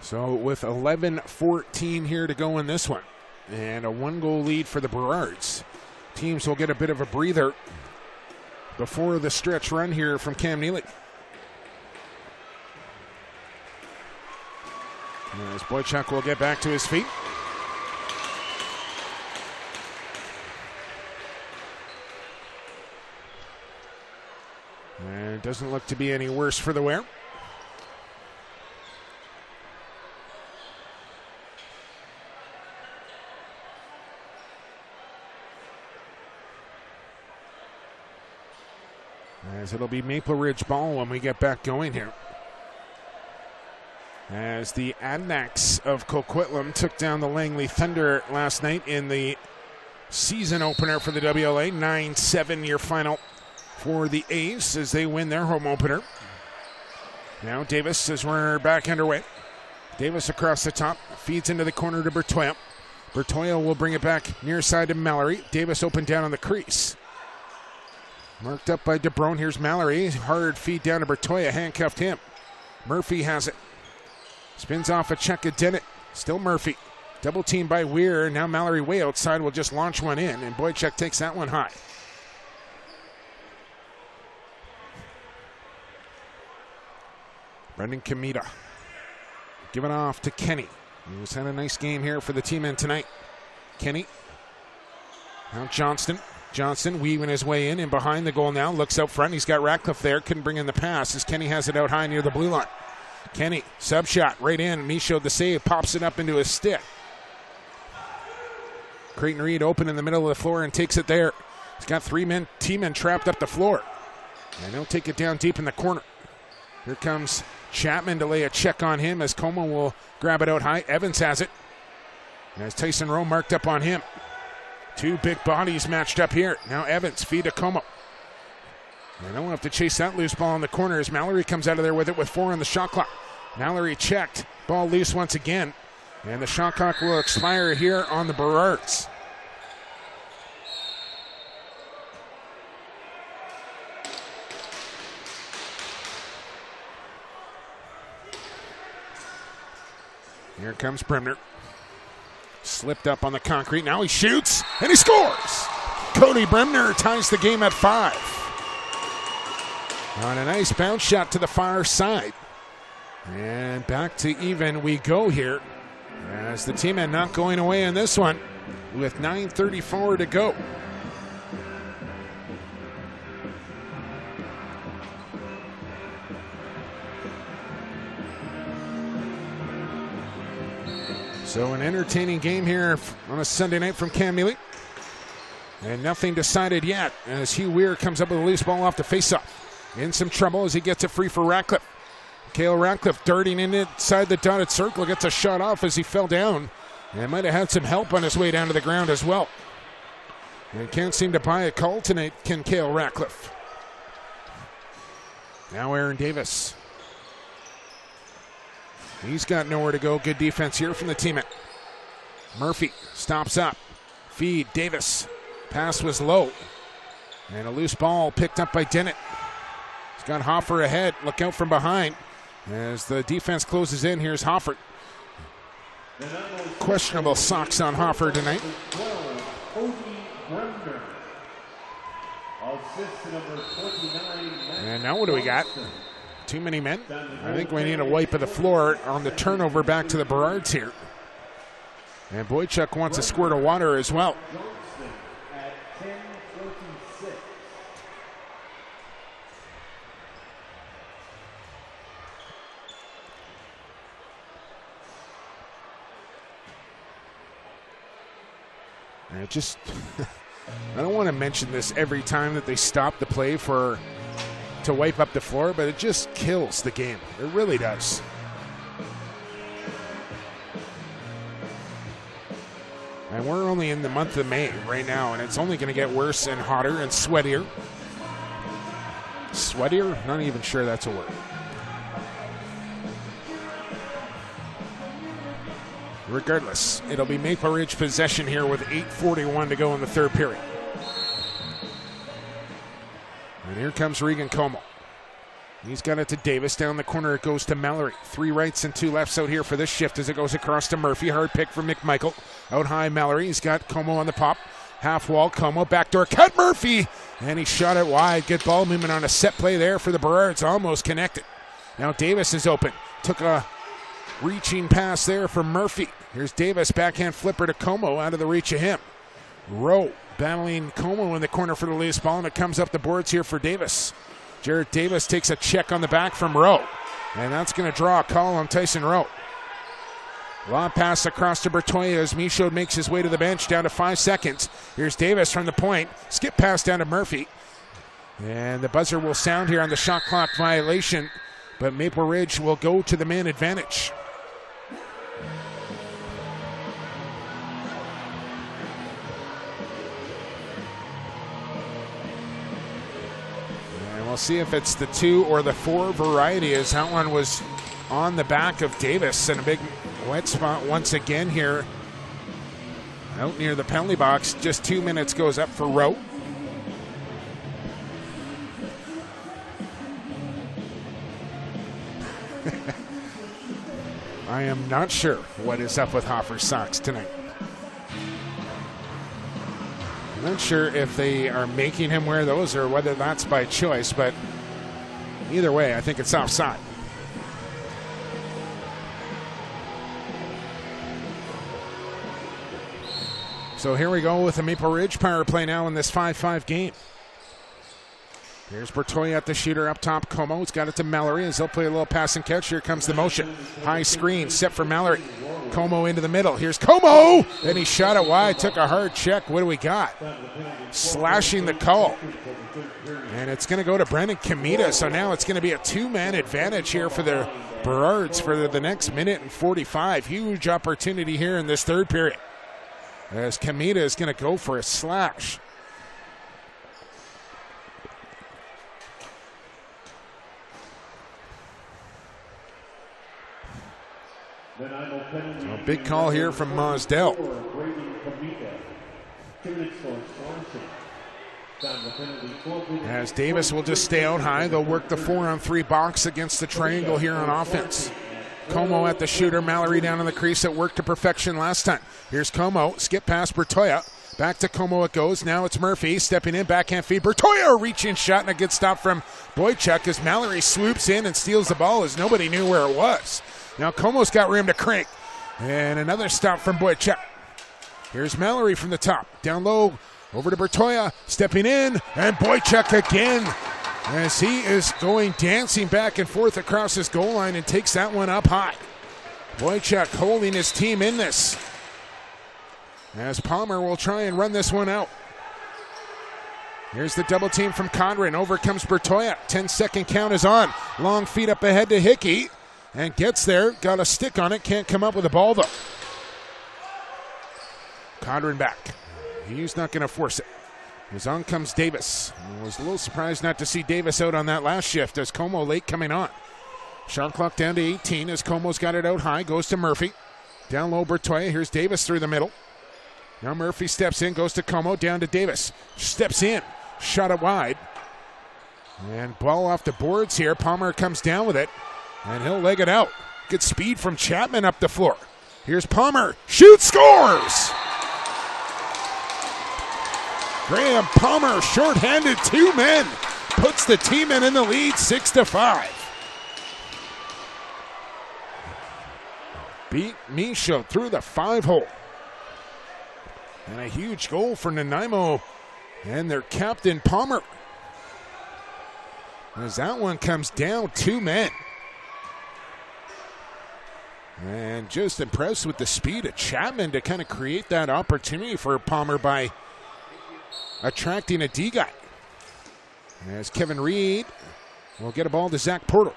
So with 11:14 here to go in this one, and a one-goal lead for the Burrards, teams will get a bit of a breather before the stretch run here from Cam Neely. As Boychuk will get back to his feet. And it doesn't look to be any worse for the wear. As it'll be Maple Ridge ball when we get back going here. As the Adnax of Coquitlam took down the Langley Thunder last night in the season opener for the WLA. 9-7 your final for the A's as they win their home opener. Now Davis as we're back underway. Davis across the top, feeds into the corner to Bertoya. Bertoya will bring it back near side to Mallory. Davis open down on the crease. Marked up by DeBrone. Here's Mallory. Hard feed down to Bertoya. Handcuffed him. Murphy has it. Spins off a check of Dennett. Still Murphy. Double team by Weir. Now Mallory way outside will just launch one in. And Boychuk takes that one high. Brendan Kamita. Give it off to Kenny. He's had a nice game here for the T-men tonight. Kenny. Now Johnston. Johnston weaving his way in and behind the goal now. Looks out front. He's got Ratcliffe there. Couldn't bring in the pass as Kenny has it out high near the blue line. Kenny, sub shot right in. Michaud the save. Pops it up into his stick. Creighton Reed open in the middle of the floor and takes it there. He's got T-men trapped up the floor. And he'll take it down deep in the corner. Here comes Chapman to lay a check on him as Como will grab it out high. Evans has it. And as Tyson Rowe marked up on him. Two big bodies matched up here. Now Evans, feed to Como. And they'll have to chase that loose ball in the corner as Mallory comes out of there with it with 4 on the shot clock. Mallory checked. Ball loose once again. And the shot clock will expire here on the Burrards. Here comes Bremner. Slipped up on the concrete. Now he shoots, and he scores! Cody Bremner ties the game at 5. On a nice bounce shot to the far side. And back to even we go here. As the T-men not going away in this one with 9:34 to go. So an entertaining game here on a Sunday night from Cam Neely. And nothing decided yet as Hugh Weir comes up with a loose ball off the faceoff. In some trouble as he gets it free for Ratcliffe. Cale Ratcliffe darting in inside the dotted circle. Gets a shot off as he fell down. And might have had some help on his way down to the ground as well. And can't seem to buy a call tonight, can Cale Ratcliffe. Now Aaron Davis. He's got nowhere to go. Good defense here from the team. Murphy stops up. Feed Davis. Pass was low. And a loose ball picked up by Dennett. He's got Hoffer ahead. Look out from behind. As the defense closes in, here's Hoffer. Questionable socks on Hoffer tonight. And now what do we got? Too many men. I think we need a wipe of the floor on the turnover back to the Burrards here. And Boychuk wants a squirt of water as well. And it just, I don't want to mention this every time that they stop the play to wipe up the floor, but it just kills the game. It really does. And we're only in the month of May right now, and it's only going to get worse and hotter and sweatier. Sweatier? Not even sure that's a word. Regardless, it'll be Maple Ridge possession here with 8:41 to go in the third period. And here comes Regan Como. He's got it to Davis. Down the corner it goes to Mallory. 3 rights and 2 lefts out here for this shift as it goes across to Murphy. Hard pick from McMichael. Out high Mallory. He's got Como on the pop. Half wall Como. Backdoor cut Murphy. And he shot it wide. Good ball movement on a set play there for the Burrards. Almost connected. Now Davis is open. Took a reaching pass there from Murphy. Here's Davis. Backhand flipper to Como out of the reach of him. Rowe battling Como in the corner for the loose ball, and it comes up the boards here for Davis. Jared Davis takes a check on the back from Rowe, and that's going to draw a call on Tyson Rowe. Long pass across to Bertoya as Michaud makes his way to the bench down to 5 seconds. Here's Davis from the point. Skip pass down to Murphy. And the buzzer will sound here on the shot clock violation, but Maple Ridge will go to the man advantage. We'll see if it's the 2 or the 4 variety, as that one was on the back of Davis, and a big wet spot once again here out near the penalty box. Just 2 minutes goes up for Rowe. I am not sure what is up with Hoffer's socks tonight. I'm not sure if they are making him wear those or whether that's by choice, but either way, I think it's offside. So here we go with the Maple Ridge power play now in this 5-5 game. Here's Bertoya at the shooter up top. Como's got it to Mallory as they'll play a little pass and catch. Here comes the motion. High screen set for Mallory. Como into the middle. Here's Como. Then he shot it wide. Took a hard check. What do we got? Slashing the call. And it's going to go to Brendan Kamita. So now it's going to be a two-man advantage here for the Burrards for the next minute and 45. Huge opportunity here in this third period, as Kamita is going to go for a slash. So a big call here from Mosdell. As Davis will just stay out high, they'll work the 4-on-3 box against the triangle here on offense. Como at the shooter, Mallory down in the crease that worked to perfection last time. Here's Como, skip past Bertoya. Back to Como it goes. Now it's Murphy stepping in, backhand feed. Bertoya reaching shot and a good stop from Boychuk as Mallory swoops in and steals the ball as nobody knew where it was. Now Como's got room to crank. And another stop from Boychuk. Here's Mallory from the top. Down low, over to Bertoya, stepping in, and Boychuk again as he is going dancing back and forth across his goal line and takes that one up high. Boychuk holding his team in this, as Palmer will try and run this one out. Here's the double team from Conran. Over comes Bertoya. 10-second count is on. Long feed up ahead to Hickey. And gets there. Got a stick on it. Can't come up with the ball, though. Conran back. He's not going to force it. As on comes Davis. I was a little surprised not to see Davis out on that last shift as Como late coming on. Shot clock down to 18 as Como's got it out high. Goes to Murphy. Down low Bertoya. Here's Davis through the middle. Now Murphy steps in. Goes to Como. Down to Davis. Steps in. Shot it wide. And ball off the boards here. Palmer comes down with it. And he'll leg it out. Good speed from Chapman up the floor. Here's Palmer. Shoots, scores! Graham Palmer, shorthanded, two men. Puts the team in the lead, 6-5. Beat Michaud through the 5-hole. And a huge goal for Nanaimo and their captain Palmer. As that one comes down, two men. And just impressed with the speed of Chapman to kind of create that opportunity for Palmer by attracting a D guy. As Kevin Reed will get a ball to Zach Porter.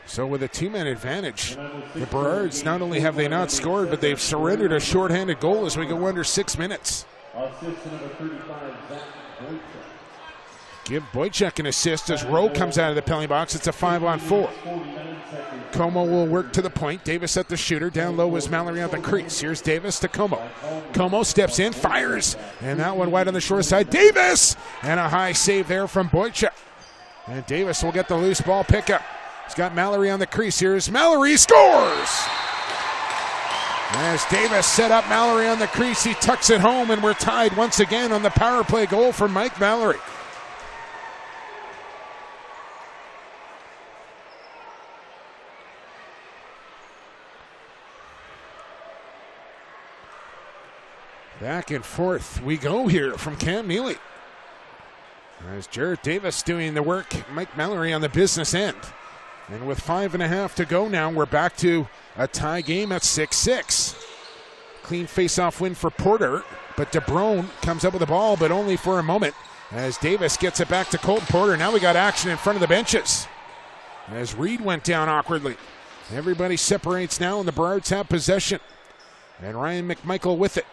So with a two-man advantage, the Burrards not only have they not scored, but they've surrendered a shorthanded goal as we go under 6 minutes. Give Boychuk an assist as Rowe comes out of the penalty box. It's a 5-on-4. Como will work to the point. Davis at the shooter. Down low is Mallory on the crease. Here's Davis to Como. Como steps in, fires. And that one wide on the short side. Davis! And a high save there from Boychuk. And Davis will get the loose ball pickup. He's got Mallory on the crease. Here's Mallory. Scores! As Davis set up Mallory on the crease, he tucks it home, and we're tied once again on the power play goal for Mike Mallory. Back and forth we go here from Cam Neely. As Jared Davis doing the work, Mike Mallory on the business end. And with 5.5 to go now, we're back to a tie game at 6-6. Clean face-off win for Porter, but DeBrone comes up with the ball, but only for a moment. As Davis gets it back to Colton Porter. Now we got action in front of the benches. As Reed went down awkwardly. Everybody separates now, and the Burrards have possession. And Ryan McMichael with it.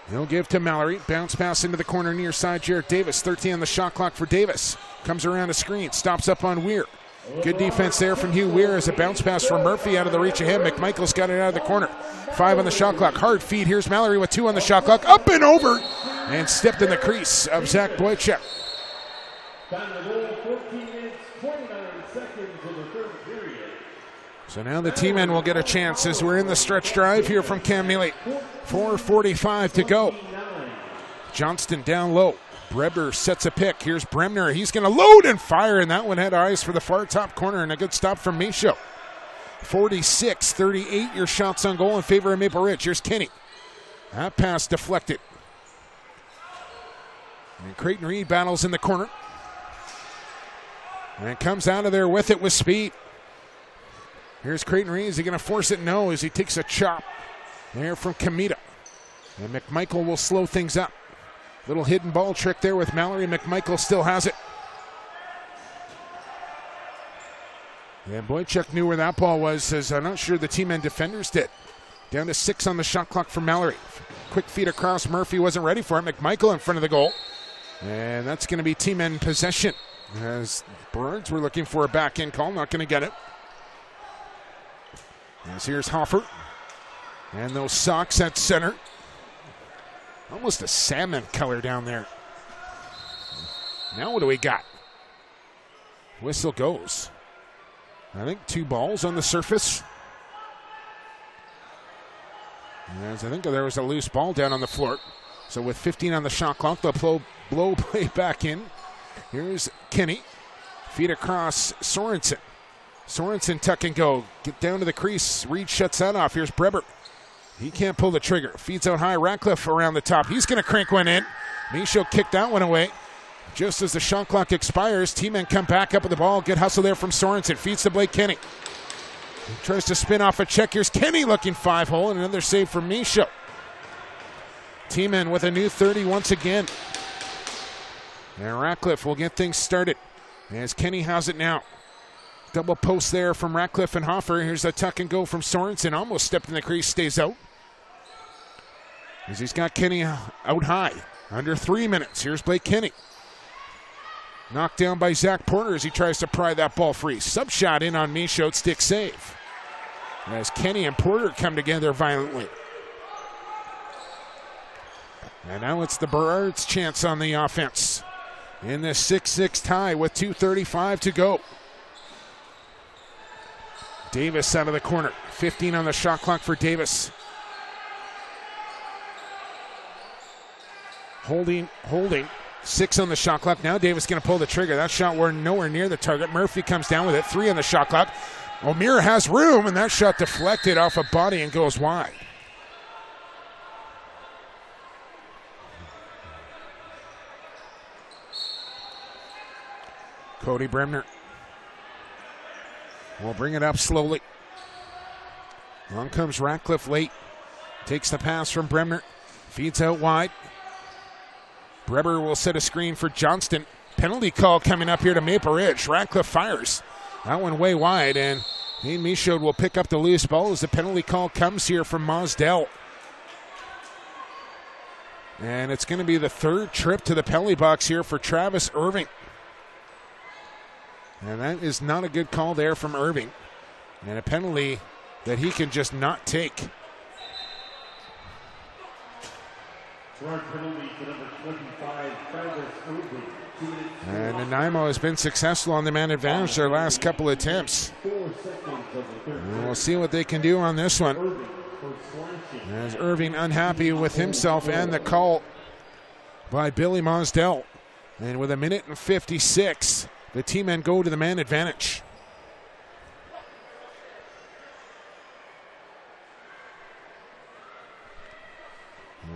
He'll give to Mallory. Bounce pass into the corner near side. Jared Davis, 13 on the shot clock for Davis. Comes around a screen. Stops up on Weir. Good defense there from Hugh Weir as a bounce pass from Murphy out of the reach of him. McMichael's got it out of the corner. 5 on the shot clock. Hard feed. Here's Mallory with 2 on the shot clock. Up and over. And stepped in the crease of Zach Boychuk. Time to goal, 14 minutes, 29 seconds of the third period. So now the T-men will get a chance as we're in the stretch drive here from Cam Neely. 4:45 to go. Johnston down low. Brebner sets a pick. Here's Bremner. He's going to load and fire, and that one had eyes for the far top corner, and a good stop from Michaud. 46-38, your shots on goal in favor of Maple Ridge. Here's Kenny. That pass deflected. And Creighton Reed battles in the corner. And comes out of there with it with speed. Here's Creighton Reed. Is he going to force it? No, as he takes a chop there from Kamita. And McMichael will slow things up. Little hidden ball trick there with Mallory. McMichael still has it. And Boychuk knew where that ball was, as I'm not sure the team-end defenders did. Down to 6 on the shot clock for Mallory. Quick feed across. Murphy wasn't ready for it. McMichael in front of the goal. And that's going to be team-end possession, as Burrards were looking for a back-end call. Not going to get it. As here's Hoffer. And those socks at center. Almost a salmon color down there. Now what do we got? Whistle goes. I think 2 balls on the surface. As I think there was a loose ball down on the floor. So with 15 on the shot clock, they'll blow play back in. Here's Kenny. Feed across Sorensen. Sorensen tuck and go. Get down to the crease. Reed shuts that off. Here's Breber. He can't pull the trigger. Feeds out high. Ratcliffe around the top. He's going to crank one in. Michaud kicked that one away. Just as the shot clock expires, team-men come back up with the ball. Good hustle there from Sorensen. Feeds to Blake Kenny. He tries to spin off a check. Here's Kenny looking 5-hole, and another save from Michaud. Team-men with a new 30 once again. And Ratcliffe will get things started as Kenny has it now. Double post there from Ratcliffe and Hoffer. Here's a tuck and go from Sorensen. Almost stepped in the crease, stays out. As he's got Kenny out high. Under 3 minutes. Here's Blake Kenny. Knocked down by Zach Porter as he tries to pry that ball free. Sub shot in on Michaud, stick save. As Kenny and Porter come together violently. And now it's the Burrards' chance on the offense. In this 6-6 tie with 2:35 to go. Davis out of the corner. 15 on the shot clock for Davis. Holding. 6 on the shot clock. Now Davis going to pull the trigger. That shot were nowhere near the target. Murphy comes down with it. 3 on the shot clock. O'Meara has room, and that shot deflected off a body and goes wide. Cody Bremner will bring it up slowly. Along comes Ratcliffe late. Takes the pass from Bremner. Feeds out wide. Breber will set a screen for Johnston. Penalty call coming up here to Maple Ridge. Ratcliffe fires. That one way wide, and Michaud will pick up the loose ball as the penalty call comes here from Mosdell. And it's going to be the 3rd trip to the penalty box here for Travis Irving. And that is not a good call there from Irving. And a penalty that he can just not take. And Nanaimo has been successful on the man advantage their last couple attempts. And we'll see what they can do on this one. As Irving unhappy with himself and the call by Billy Mosdell. And with 1:56, the team-men go to the man advantage.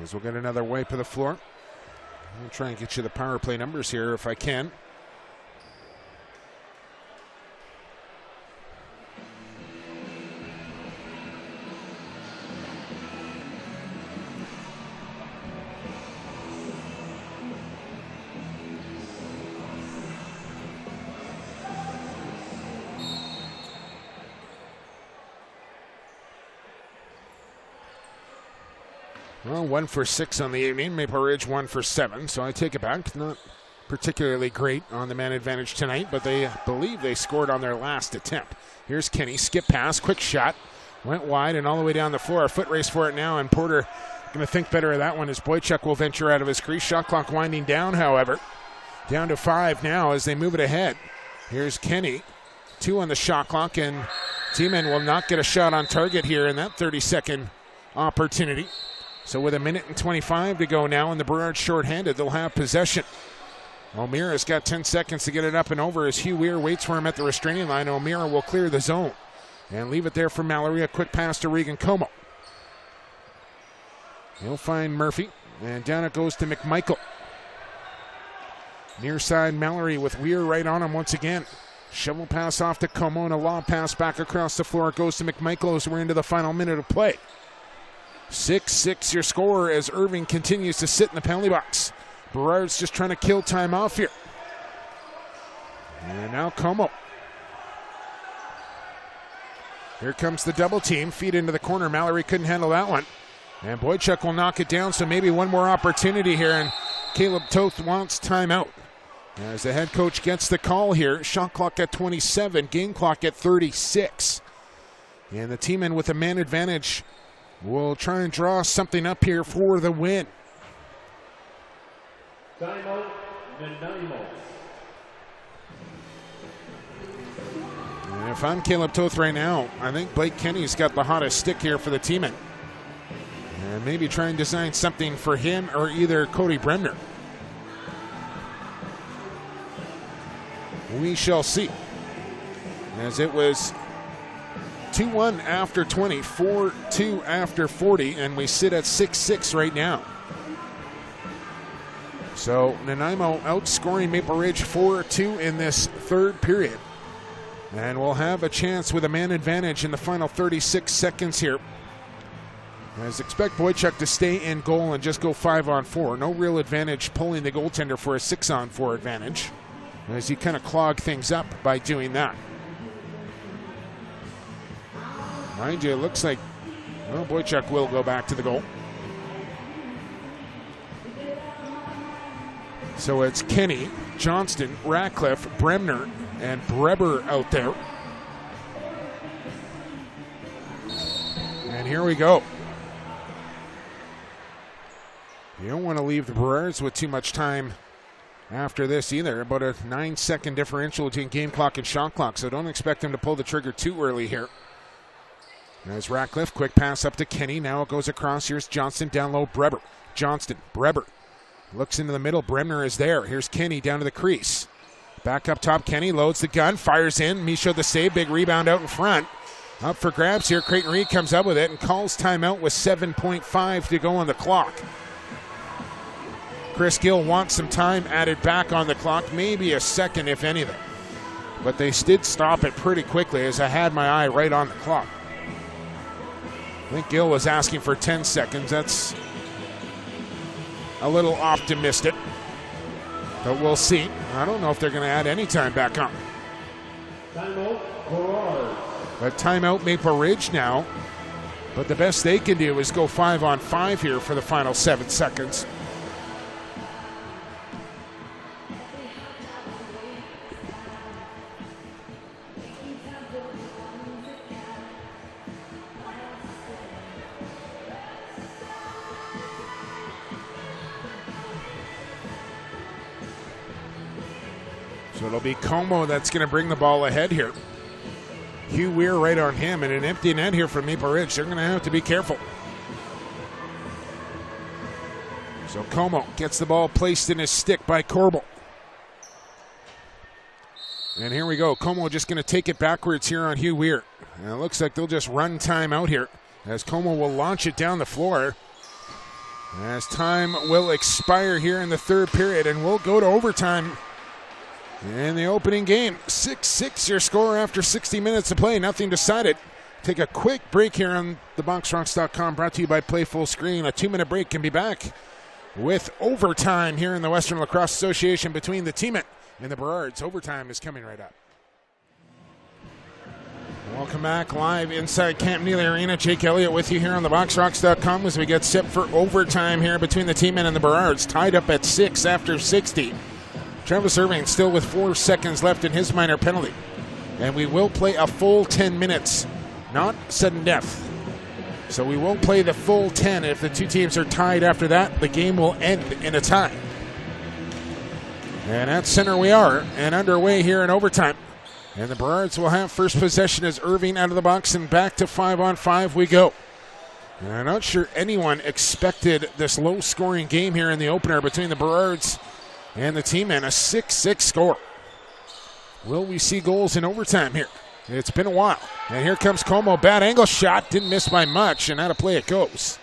As we'll get another wipe of the floor. I'll try and get you the power play numbers here if I can. Well, 1 for 6 on the evening. Maple Ridge 1 for 7, so I take it back. Not particularly great on the man advantage tonight, but they believe they scored on their last attempt. Here's Kenny, skip pass, quick shot. Went wide and all the way down the floor. A foot race for it now, and Porter going to think better of that one as Boychuk will venture out of his crease. Shot clock winding down, however. Down to 5 now as they move it ahead. Here's Kenny. 2 on the shot clock, and T-Men will not get a shot on target here in that 30-second opportunity. So with 1:25 to go now and the Burrards shorthanded, they'll have possession. O'Meara's got 10 seconds to get it up and over as Hugh Weir waits for him at the restraining line. O'Meara will clear the zone. and leave it there for Mallory. A quick pass to Regan Como. He'll find Murphy, and down it goes to McMichael. Near side Mallory with Weir right on him once again. Shovel pass off to Como, and a lob pass back across the floor. It goes to McMichael as we're into the final minute of play. 6-6 your score as Irving continues to sit in the penalty box. Burrards just trying to kill time off here. And now Como. Here comes the double team. Feed into the corner. Mallory couldn't handle that one. And Boychuk will knock it down, so maybe one more opportunity here. And Caleb Toth wants timeout. As the head coach gets the call here. Shot clock at 27, game clock at 36. And the team in with a man advantage will try and draw something up here for the win. Timeout, Nanaimo. And if I'm Caleb Toth right now, I think Blake Kenny's got the hottest stick here for the team in. And maybe try and design something for him or either Cody Bremner. We shall see. As it was 2-1 after 20, 4-2 after 40, and we sit at 6-6 right now. So Nanaimo outscoring Maple Ridge 4-2 in this third period. And we'll have a chance with a man advantage in the final 36 seconds here. As expect Boychuk to stay in goal and just go 5-on-4. No real advantage pulling the goaltender for a 6-on-4 advantage, as you kind of clog things up by doing that. Mind you, it looks like, well, Boychuk will go back to the goal. So it's Kenny, Johnston, Ratcliffe, Bremner, and Breber out there. And here we go. You don't want to leave the Burrards with too much time after this either. About a 9-second differential between game clock and shot clock, so don't expect them to pull the trigger too early here. There's Ratcliffe, quick pass up to Kenny. Now it goes across. Here's Johnston, down low, Breber. Johnston, Breber. Looks into the middle, Bremner is there. Here's Kenny down to the crease. Back up top, Kenny loads the gun, fires in. Michaud the save, big rebound out in front. Up for grabs here. Creighton Reed comes up with it and calls timeout with 7.5 to go on the clock. Chris Gill wants some time added back on the clock, maybe a second if anything. But they did stop it pretty quickly as I had my eye right on the clock. I think Gill was asking for 10 seconds. That's a little optimistic, but we'll see. I don't know if they're going to add any time back on. Timeout, Burrards. But timeout Maple Ridge now. But the best they can do is go 5-on-5 here for the final 7 seconds. So it'll be Como that's going to bring the ball ahead here. Hugh Weir right on him, and an empty net here from Maple Ridge. They're going to have to be careful. So Como gets the ball placed in his stick by Corbel. And here we go. Como just going to take it backwards here on Hugh Weir. And it looks like they'll just run time out here as Como will launch it down the floor. As time will expire here in the third period, and we'll go to overtime. In the opening game, 6-6 your score after 60 minutes of play. Nothing decided. Take a quick break here on theboxrocks.com, brought to you by Play Full Screen. A 2-minute break can be back with overtime here in the Western Lacrosse Association between the Timbermen and the Burrards. Overtime is coming right up. Welcome back live inside Camp Neely Arena. Jake Elliott with you here on theboxrocks.com as we get set for overtime here between the Timbermen and the Burrards. Tied up at 6 after 60. Travis Irving still with 4 seconds left in his minor penalty. And we will play a full 10 minutes, not sudden death. So we won't play the full 10. If the two teams are tied after that, the game will end in a tie. And at center we are, and underway here in overtime. And the Burrards will have first possession as Irving out of the box, and back to 5-on-5 we go. And I'm not sure anyone expected this low-scoring game here in the opener between the Burrards and the team, and a 6-6 score. Will we see goals in overtime here? It's been a while. And here comes Como. Bad angle shot. Didn't miss by much, and out of play it goes.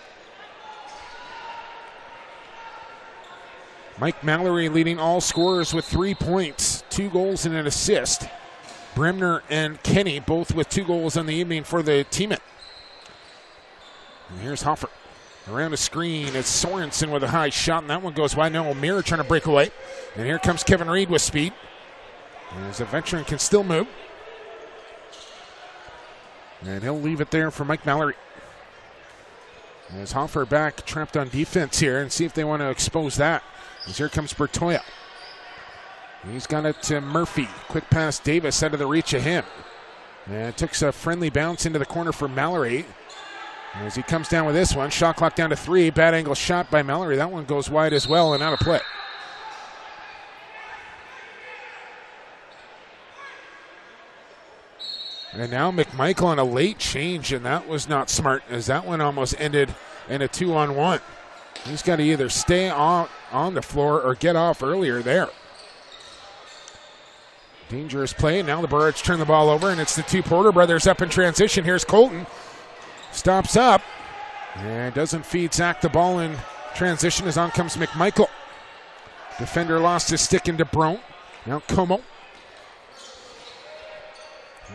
Mike Mallory leading all scorers with 3 points, 2 goals and an assist. Bremner and Kenny both with 2 goals on the evening for the Timbermen. And here's Hoffer. Around the screen, it's Sorensen with a high shot, and that one goes wide. Now O'Meara trying to break away. And here comes Kevin Reed with speed. As a veteran can still move. And he'll leave it there for Mike Mallory. As Hoffer back, trapped on defense here, and see if they want to expose that. As here comes Bertoya. He's got it to Murphy. Quick pass, Davis out of the reach of him. And took a friendly bounce into the corner for Mallory. As he comes down with this one, shot clock down to 3. Bad angle shot by Mallory. That one goes wide as well and out of play. And now McMichael on a late change, and that was not smart, as that one almost ended in a 2-on-1. He's got to either stay on the floor or get off earlier there. Dangerous play. Now the Burrards turn the ball over, and it's the 2 Porter brothers up in transition. Here's Colton. Stops up and doesn't feed Zach the ball in transition as on comes McMichael. Defender lost his stick into Brone. Now Como.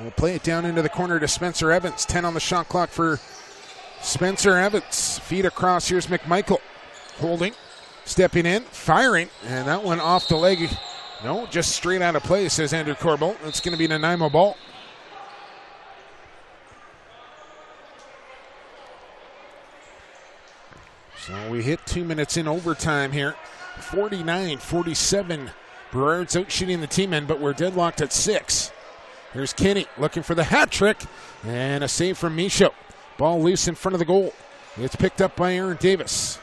We'll play it down into the corner to Spencer Evans. 10 on the shot clock for Spencer Evans. Feed across. Here's McMichael. Holding. Stepping in. Firing. And that one off the leg. No, just straight out of play, says Andrew Corbel. It's going to be Nanaimo ball. So we hit 2 minutes in overtime here. 49-47. Burrards out shooting the Timbermen, but we're deadlocked at 6. Here's Kenny looking for the hat trick, and a save from Michaud. Ball loose in front of the goal. It's picked up by Aaron Davis.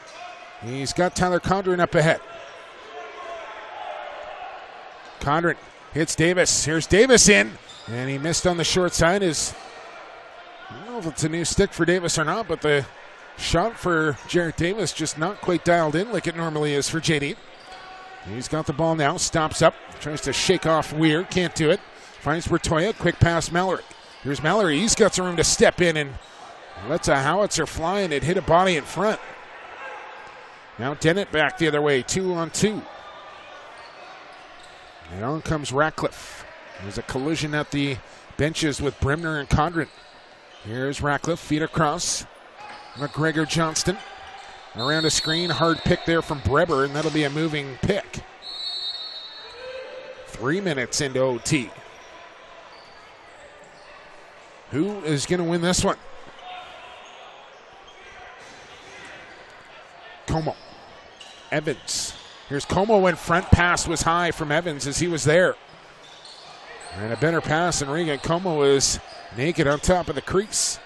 He's got Tyler Condren up ahead. Condren hits Davis. Here's Davis in, and he missed on the short side. I don't know if it's a new stick for Davis or not, but the shot for Jarrett Davis just not quite dialed in like it normally is for JD. He's got the ball now, stops up, tries to shake off Weir, can't do it. Finds Bertoya, quick pass Mallory. Here's Mallory, he's got some room to step in and lets a howitzer fly, and it hit a body in front. Now Dennett back the other way, 2-on-2. And on comes Ratcliffe. There's a collision at the benches with Bremner and Condren. Here's Ratcliffe, feet across. McGregor Johnston around a screen, hard pick there from Breber, and that'll be a moving pick. 3 minutes into OT. Who is going to win this one? Como. Evans. Here's Como in front. Pass was high from Evans as he was there. And a better pass, and Regan Como is naked on top of the crease.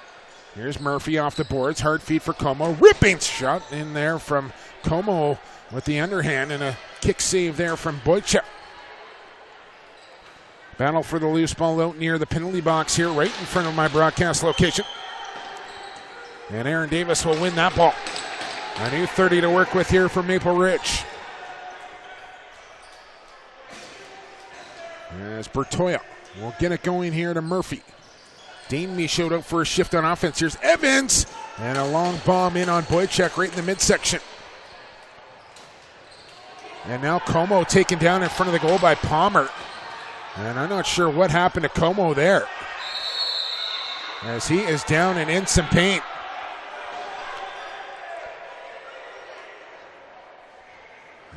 Here's Murphy off the boards. Hard feed for Como. Ripping shot in there from Como with the underhand, and a kick save there from Boychuk. Battle for the loose ball out near the penalty box here, right in front of my broadcast location. And Aaron Davis will win that ball. A new 30 to work with here from Maple Ridge. As Bertoya will get it going here to Murphy. Dane Michaud out for a shift on offense. Here's Evans. And a long bomb in on Boychuk right in the midsection. And now Como taken down in front of the goal by Palmer. And I'm not sure what happened to Como there, as he is down and in some pain.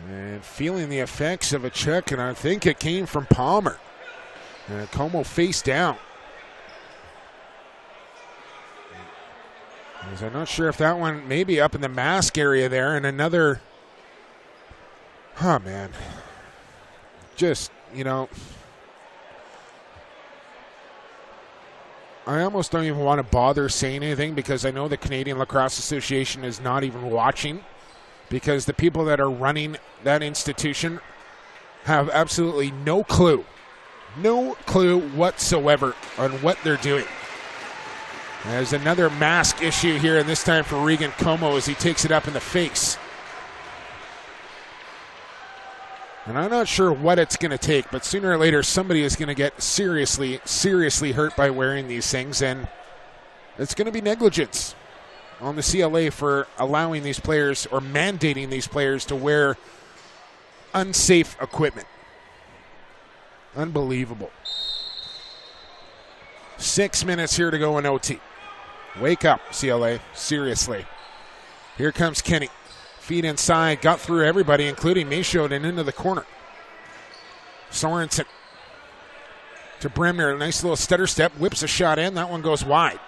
And feeling the effects of a check, and I think it came from Palmer. And Como face down. As I'm not sure if that one may be up in the mask area there, and another. Oh, man. Just, I almost don't even want to bother saying anything, because I know the Canadian Lacrosse Association is not even watching, because the people that are running that institution have absolutely no clue whatsoever on what they're doing. There's another mask issue here, and this time for Regan Como as he takes it up in the face. And I'm not sure what it's going to take, but sooner or later somebody is going to get seriously, seriously hurt by wearing these things, and it's going to be negligence on the CLA for allowing these players or mandating these players to wear unsafe equipment. Unbelievable. 6 minutes here to go in OT. Wake up, CLA. Seriously. Here comes Kenny. Feet inside. Got through everybody, including Michaud, and into the corner. Sorensen to Bremner. A nice little stutter step. Whips a shot in. That one goes wide.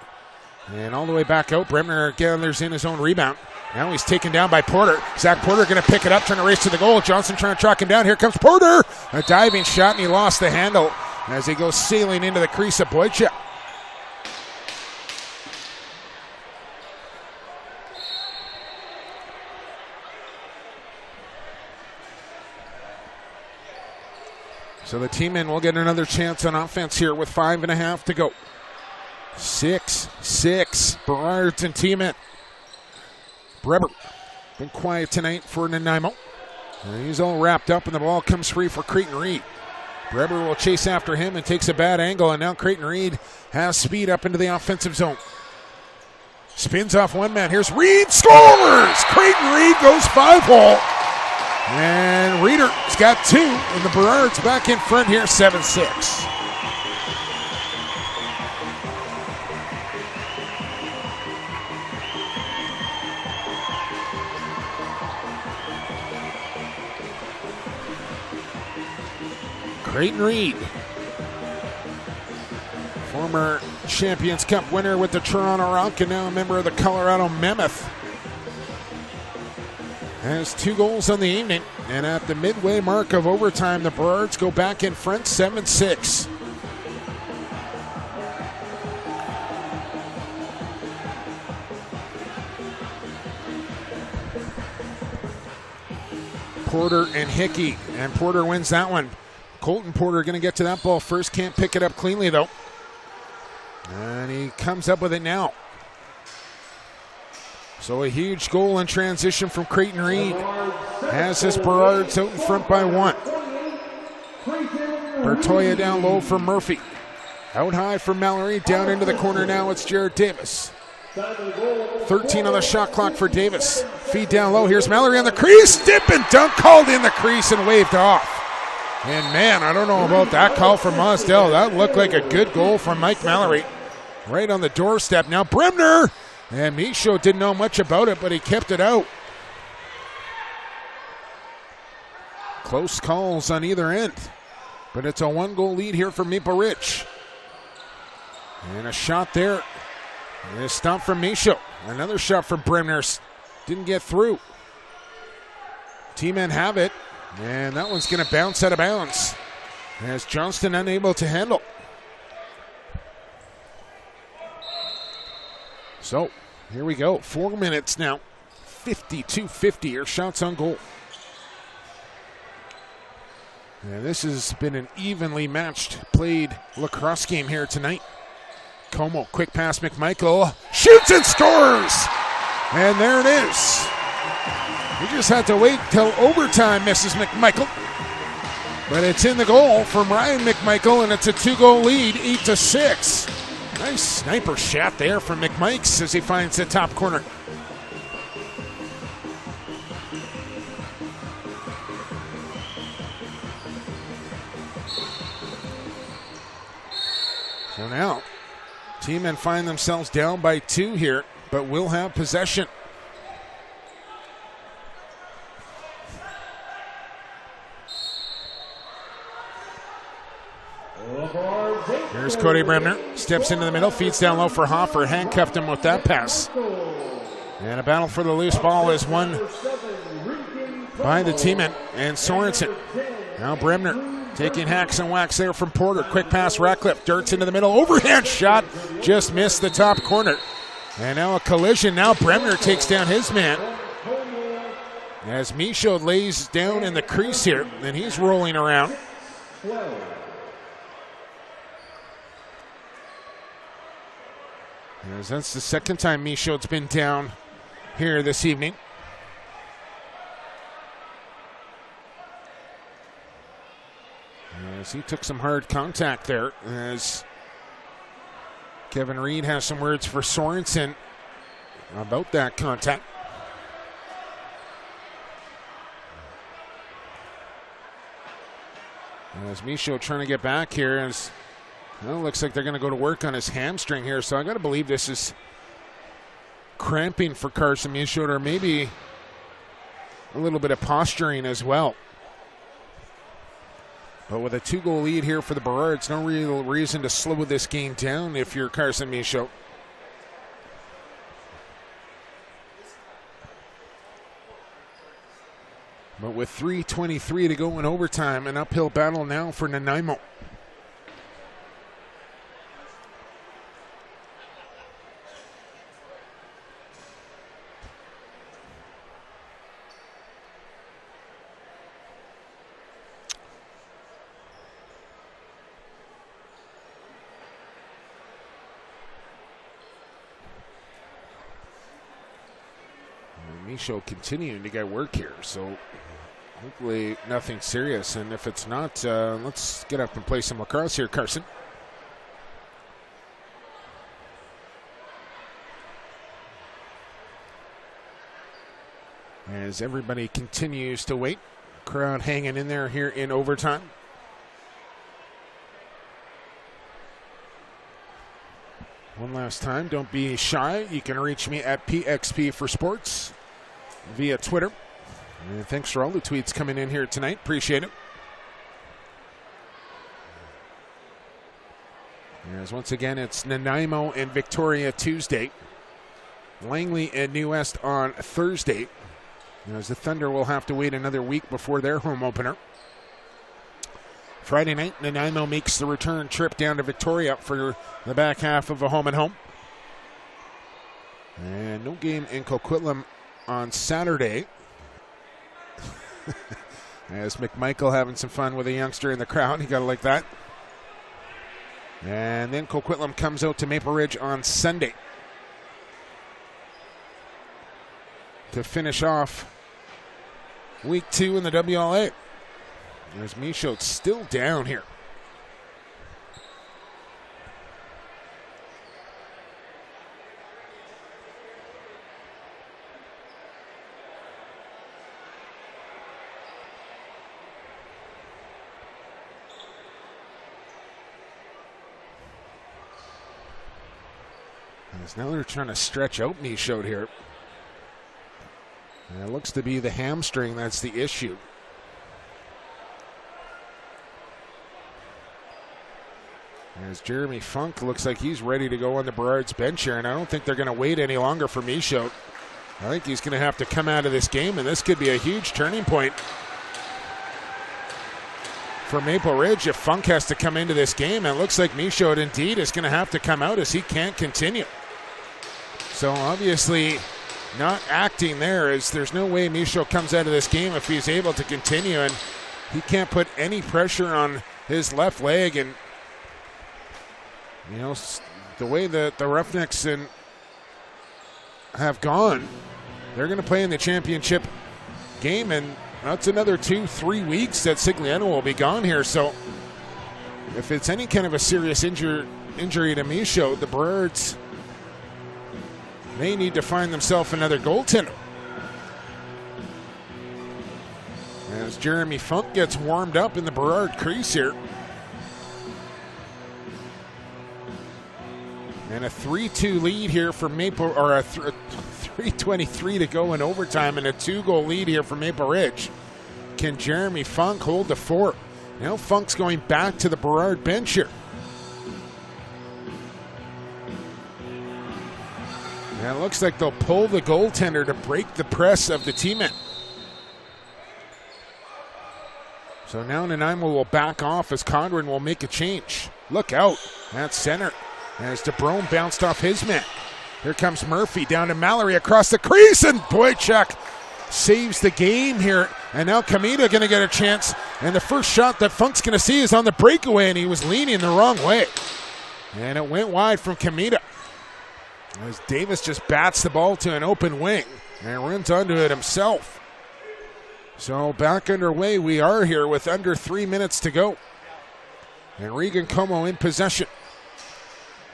And all the way back out. Bremner gathers in his own rebound. Now he's taken down by Porter. Zach Porter going to pick it up, trying to race to the goal. Johnson trying to track him down. Here comes Porter. A diving shot, and he lost the handle as he goes sailing into the crease of Boychuk. So the team-in will get another chance on offense here with 5.5 to go. 6-6. Burrards and team-in. Breber been quiet tonight for Nanaimo. And he's all wrapped up, and the ball comes free for Creighton Reed. Breber will chase after him and takes a bad angle, and now Creighton Reed has speed up into the offensive zone. Spins off one man. Here's Reed. Scores! Creighton Reed goes 5-hole. And Reeder's got 2, and the Burrards back in front here, 7-6. Creighton Reed, former Champions Cup winner with the Toronto Rock and now a member of the Colorado Mammoth, has 2 goals on the evening. And at the midway mark of overtime, the Burrards go back in front, 7-6. Porter and Hickey, and Porter wins that one. Colton Porter going to get to that ball first. Can't pick it up cleanly, though. And he comes up with it now. So a huge goal in transition from Creighton Reed. Has his Burrards out in front by 1. Bertoya down low for Murphy. Out high for Mallory. Down into the corner now. It's Jared Davis. 13 on the shot clock for Davis. Feed down low. Here's Mallory on the crease. Dip and dunk called in the crease and waved off. And man, I don't know about that call from Mosdell. That looked like a good goal from Mike Mallory. Right on the doorstep. Now Bremner. And Michaud didn't know much about it, but he kept it out. Close calls on either end. But it's a 1-goal lead here for Maple Ridge. And a shot there. And a stop from Michaud. Another shot from Bremner. Didn't get through. T-men have it. And that one's going to bounce out of bounds. As Johnston unable to handle. So, here we go. 4 minutes now. 52-50 your shots on goal. And this has been an evenly matched played lacrosse game here tonight. Como, quick pass, McMichael. Shoots and scores! And there it is. We just had to wait till overtime, Mrs. McMichael. But it's in the goal from Ryan McMichael, and it's a 2-goal lead, 8-6. Nice sniper shot there from McMikes as he finds the top corner. So now, T-men find themselves down by 2 here, but will have possession. Here's Cody Bremner. Steps into the middle, feeds down low for Hoffer. Handcuffed him with that pass. And a battle for the loose ball is won by the team-in and Sorensen. Now Bremner taking hacks and whacks there from Porter. Quick pass, Ratcliffe. Dirts into the middle. Overhand shot. Just missed the top corner. And now a collision. Now Bremner takes down his man. As Michaud lays down in the crease here, and he's rolling around. As that's the second time Michaud's been down here this evening. As he took some hard contact there, as Kevin Reed has some words for Sorensen about that contact. As Michaud trying to get back here, as well, looks like they're going to go to work on his hamstring here, so I got to believe this is cramping for Carson Michaud, or maybe a little bit of posturing as well. But with a 2-goal lead here for the Burrards, no real reason to slow this game down if you're Carson Michaud. But with 3:23 to go in overtime, an uphill battle now for Nanaimo. Michaud continuing to get work here, so hopefully nothing serious. And if it's not, let's get up and play some lacrosse here, Carson. As everybody continues to wait, crowd hanging in there here in overtime. One last time, don't be shy. You can reach me at PXP for Sports via Twitter. And thanks for all the tweets coming in here tonight. Appreciate it. As once again, it's Nanaimo and Victoria Tuesday. Langley and New West on Thursday. As the Thunder will have to wait another week before their home opener. Friday night, Nanaimo makes the return trip down to Victoria for the back half of a home-and-home. And no game in Coquitlam on Saturday. As McMichael having some fun with a youngster in the crowd. You got to like that. And then Coquitlam comes out to Maple Ridge on Sunday to finish off week 2 in the WLA. There's Michaud still down here. As now they're trying to stretch out Michaud here. And it looks to be the hamstring that's the issue. As Jeremy Funk looks like he's ready to go on the Burrards bench here, and I don't think they're going to wait any longer for Michaud. I think he's going to have to come out of this game, and this could be a huge turning point for Maple Ridge if Funk has to come into this game. And it looks like Michaud indeed is going to have to come out as he can't continue. So obviously not acting there, as there's no way Michaud comes out of this game if he's able to continue, and he can't put any pressure on his left leg. And you know, the way that the Roughnecks have gone, they're going to play in the championship game, and that's another 2-3 weeks that Sigliano will be gone here. So if it's any kind of a serious injury to Michaud, the Burrards may need to find themselves another goaltender. As Jeremy Funk gets warmed up in the Burrard crease here. And a 3-2 lead here for Maple, or a 3:23 to go in overtime, and a 2-goal lead here for Maple Ridge. Can Jeremy Funk hold the fort? Now Funk's going back to the Burrard bench here. And it looks like they'll pull the goaltender to break the press of the teammate. So now Nanaimo will back off as Condren will make a change. Look out. That's center. As DeBrome bounced off his man. Here comes Murphy down to Mallory across the crease, and Boychuk saves the game here. And now Kamita going to get a chance. And the first shot that Funk's going to see is on the breakaway, and he was leaning the wrong way. And it went wide from Kamita. As Davis just bats the ball to an open wing and runs onto it himself. So back underway we are here with under 3 minutes to go. And Regan Como in possession.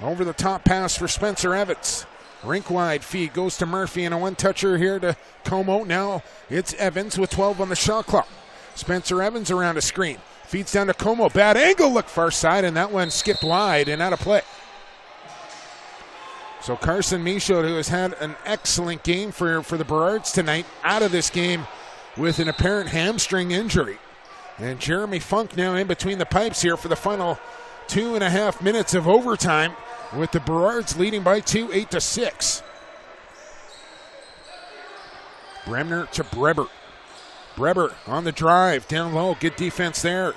Over the top pass for Spencer Evans. Rink wide feed goes to Murphy, and a one-toucher here to Como. Now it's Evans with 12 on the shot clock. Spencer Evans around a screen. Feeds down to Como. Bad angle, look far side, and that one skipped wide and out of play. So Carson Michaud, who has had an excellent game for the Burrards tonight, out of this game with an apparent hamstring injury. And Jeremy Funk now in between the pipes here for the final 2.5 minutes of overtime, with the Burrards leading by 2, 8-6. Bremner to Breber. Breber on the drive, down low, good defense there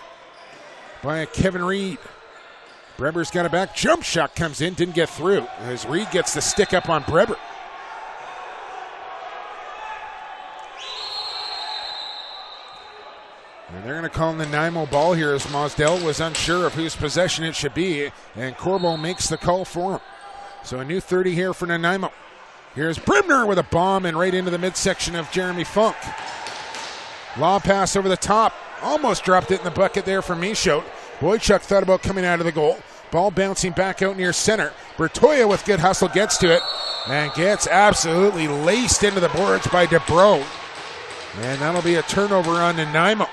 by Kevin Reed. Breber's got it back, jump shot comes in, didn't get through, as Reed gets the stick up on Breber. And they're going to call Nanaimo ball here, as Mosdell was unsure of whose possession it should be, and Corbo makes the call for him. So a new 30 here for Nanaimo. Here's Bremner with a bomb and right into the midsection of Jeremy Funk. Lob pass over the top, almost dropped it in the bucket there for Michaud. Boychuk thought about coming out of the goal. Ball bouncing back out near center. Bertoya with good hustle gets to it and gets absolutely laced into the boards by DeBro. And that'll be a turnover on Nanaimo.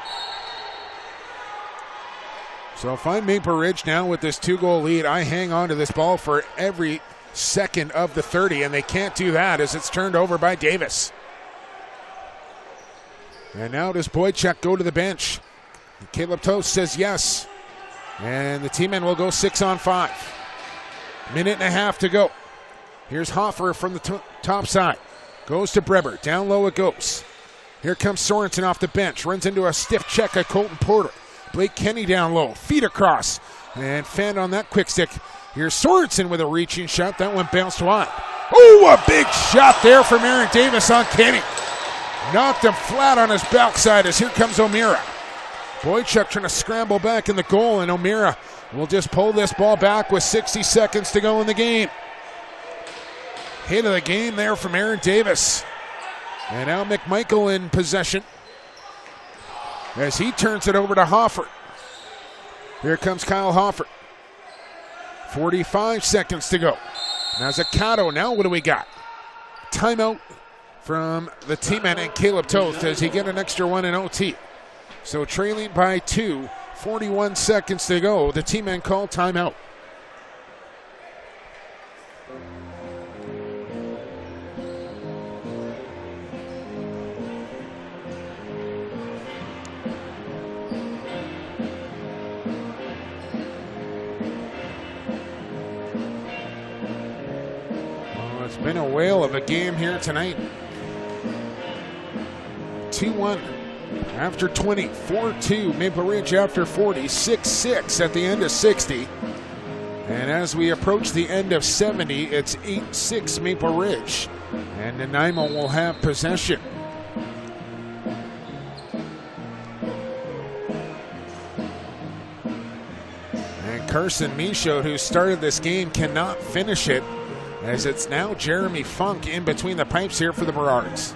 So if I'm Maple Ridge now with this 2-goal lead, I hang on to this ball for every second of the 30, and they can't do that as it's turned over by Davis. And now does Boychuk go to the bench? Caleb Toast says yes. And the team men will go 6 on 5. Minute and a half to go. Here's Hoffer from the top side. Goes to Breber. Down low it goes. Here comes Sorensen off the bench. Runs into a stiff check of Colton Porter. Blake Kenny down low. Feet across. And fanned on that quick stick. Here's Sorensen with a reaching shot. That one bounced wide. Oh, a big shot there from Aaron Davis on Kenny. Knocked him flat on his backside as here comes O'Meara. Boychuk trying to scramble back in the goal, and O'Meara will just pull this ball back with 60 seconds to go in the game. Hit of the game there from Aaron Davis. And now McMichael in possession as he turns it over to Hoffer. Here comes Kyle Hoffer. 45 seconds to go. Now Zaccato. Now what do we got? Timeout from the team-man and Caleb Toth as he get an extra one in OT. So trailing by 2, 41 seconds to go. The team-man call timeout. Well, it's been a whale of a game here tonight. 2-1 after 20, 4-2 Maple Ridge after 40, 6-6 at the end of 60. And as we approach the end of 70, it's 8-6 Maple Ridge. And Nanaimo will have possession. And Carson Michaud, who started this game, cannot finish it, as it's now Jeremy Funk in between the pipes here for the Burrards.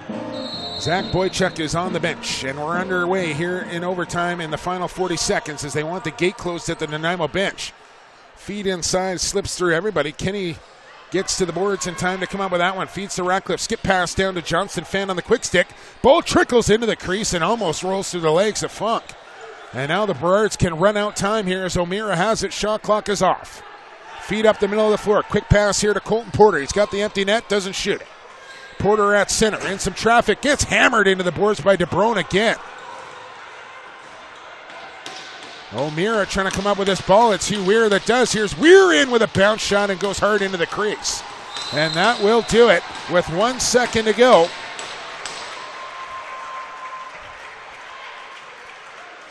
Zach Boychuk is on the bench, and we're underway here in overtime in the final 40 seconds as they want the gate closed at the Nanaimo bench. Feed inside, slips through everybody. Kenny gets to the boards in time to come up with that one. Feeds to Ratcliffe, skip pass down to Johnston, fan on the quick stick. Ball trickles into the crease and almost rolls through the legs of Funk. And now the Burrards can run out time here as O'Meara has it. Shot clock is off. Feed up the middle of the floor. Quick pass here to Colton Porter. He's got the empty net, doesn't shoot it. Porter at center, in some traffic, gets hammered into the boards by DeBrone again. O'Meara trying to come up with this ball. It's Hugh Weir that does. Here's Weir in with a bounce shot and goes hard into the crease. And that will do it with 1 second to go.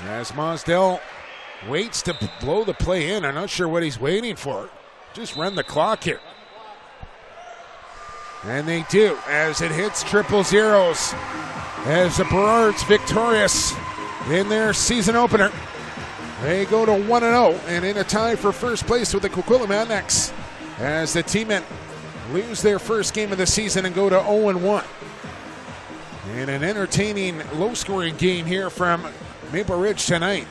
As Mosdell waits to blow the play in. I'm not sure what he's waiting for. Just run the clock here. And they do, as it hits triple zeros, as the Burrards victorious in their season opener. They go to 1-0 and in a tie for first place with the Coquitlam Annex, as the team-men lose their first game of the season and go to 0-1. In an entertaining, low-scoring game here from Maple Ridge tonight.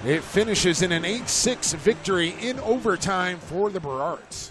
It finishes in an 8-6 victory in overtime for the Burrards.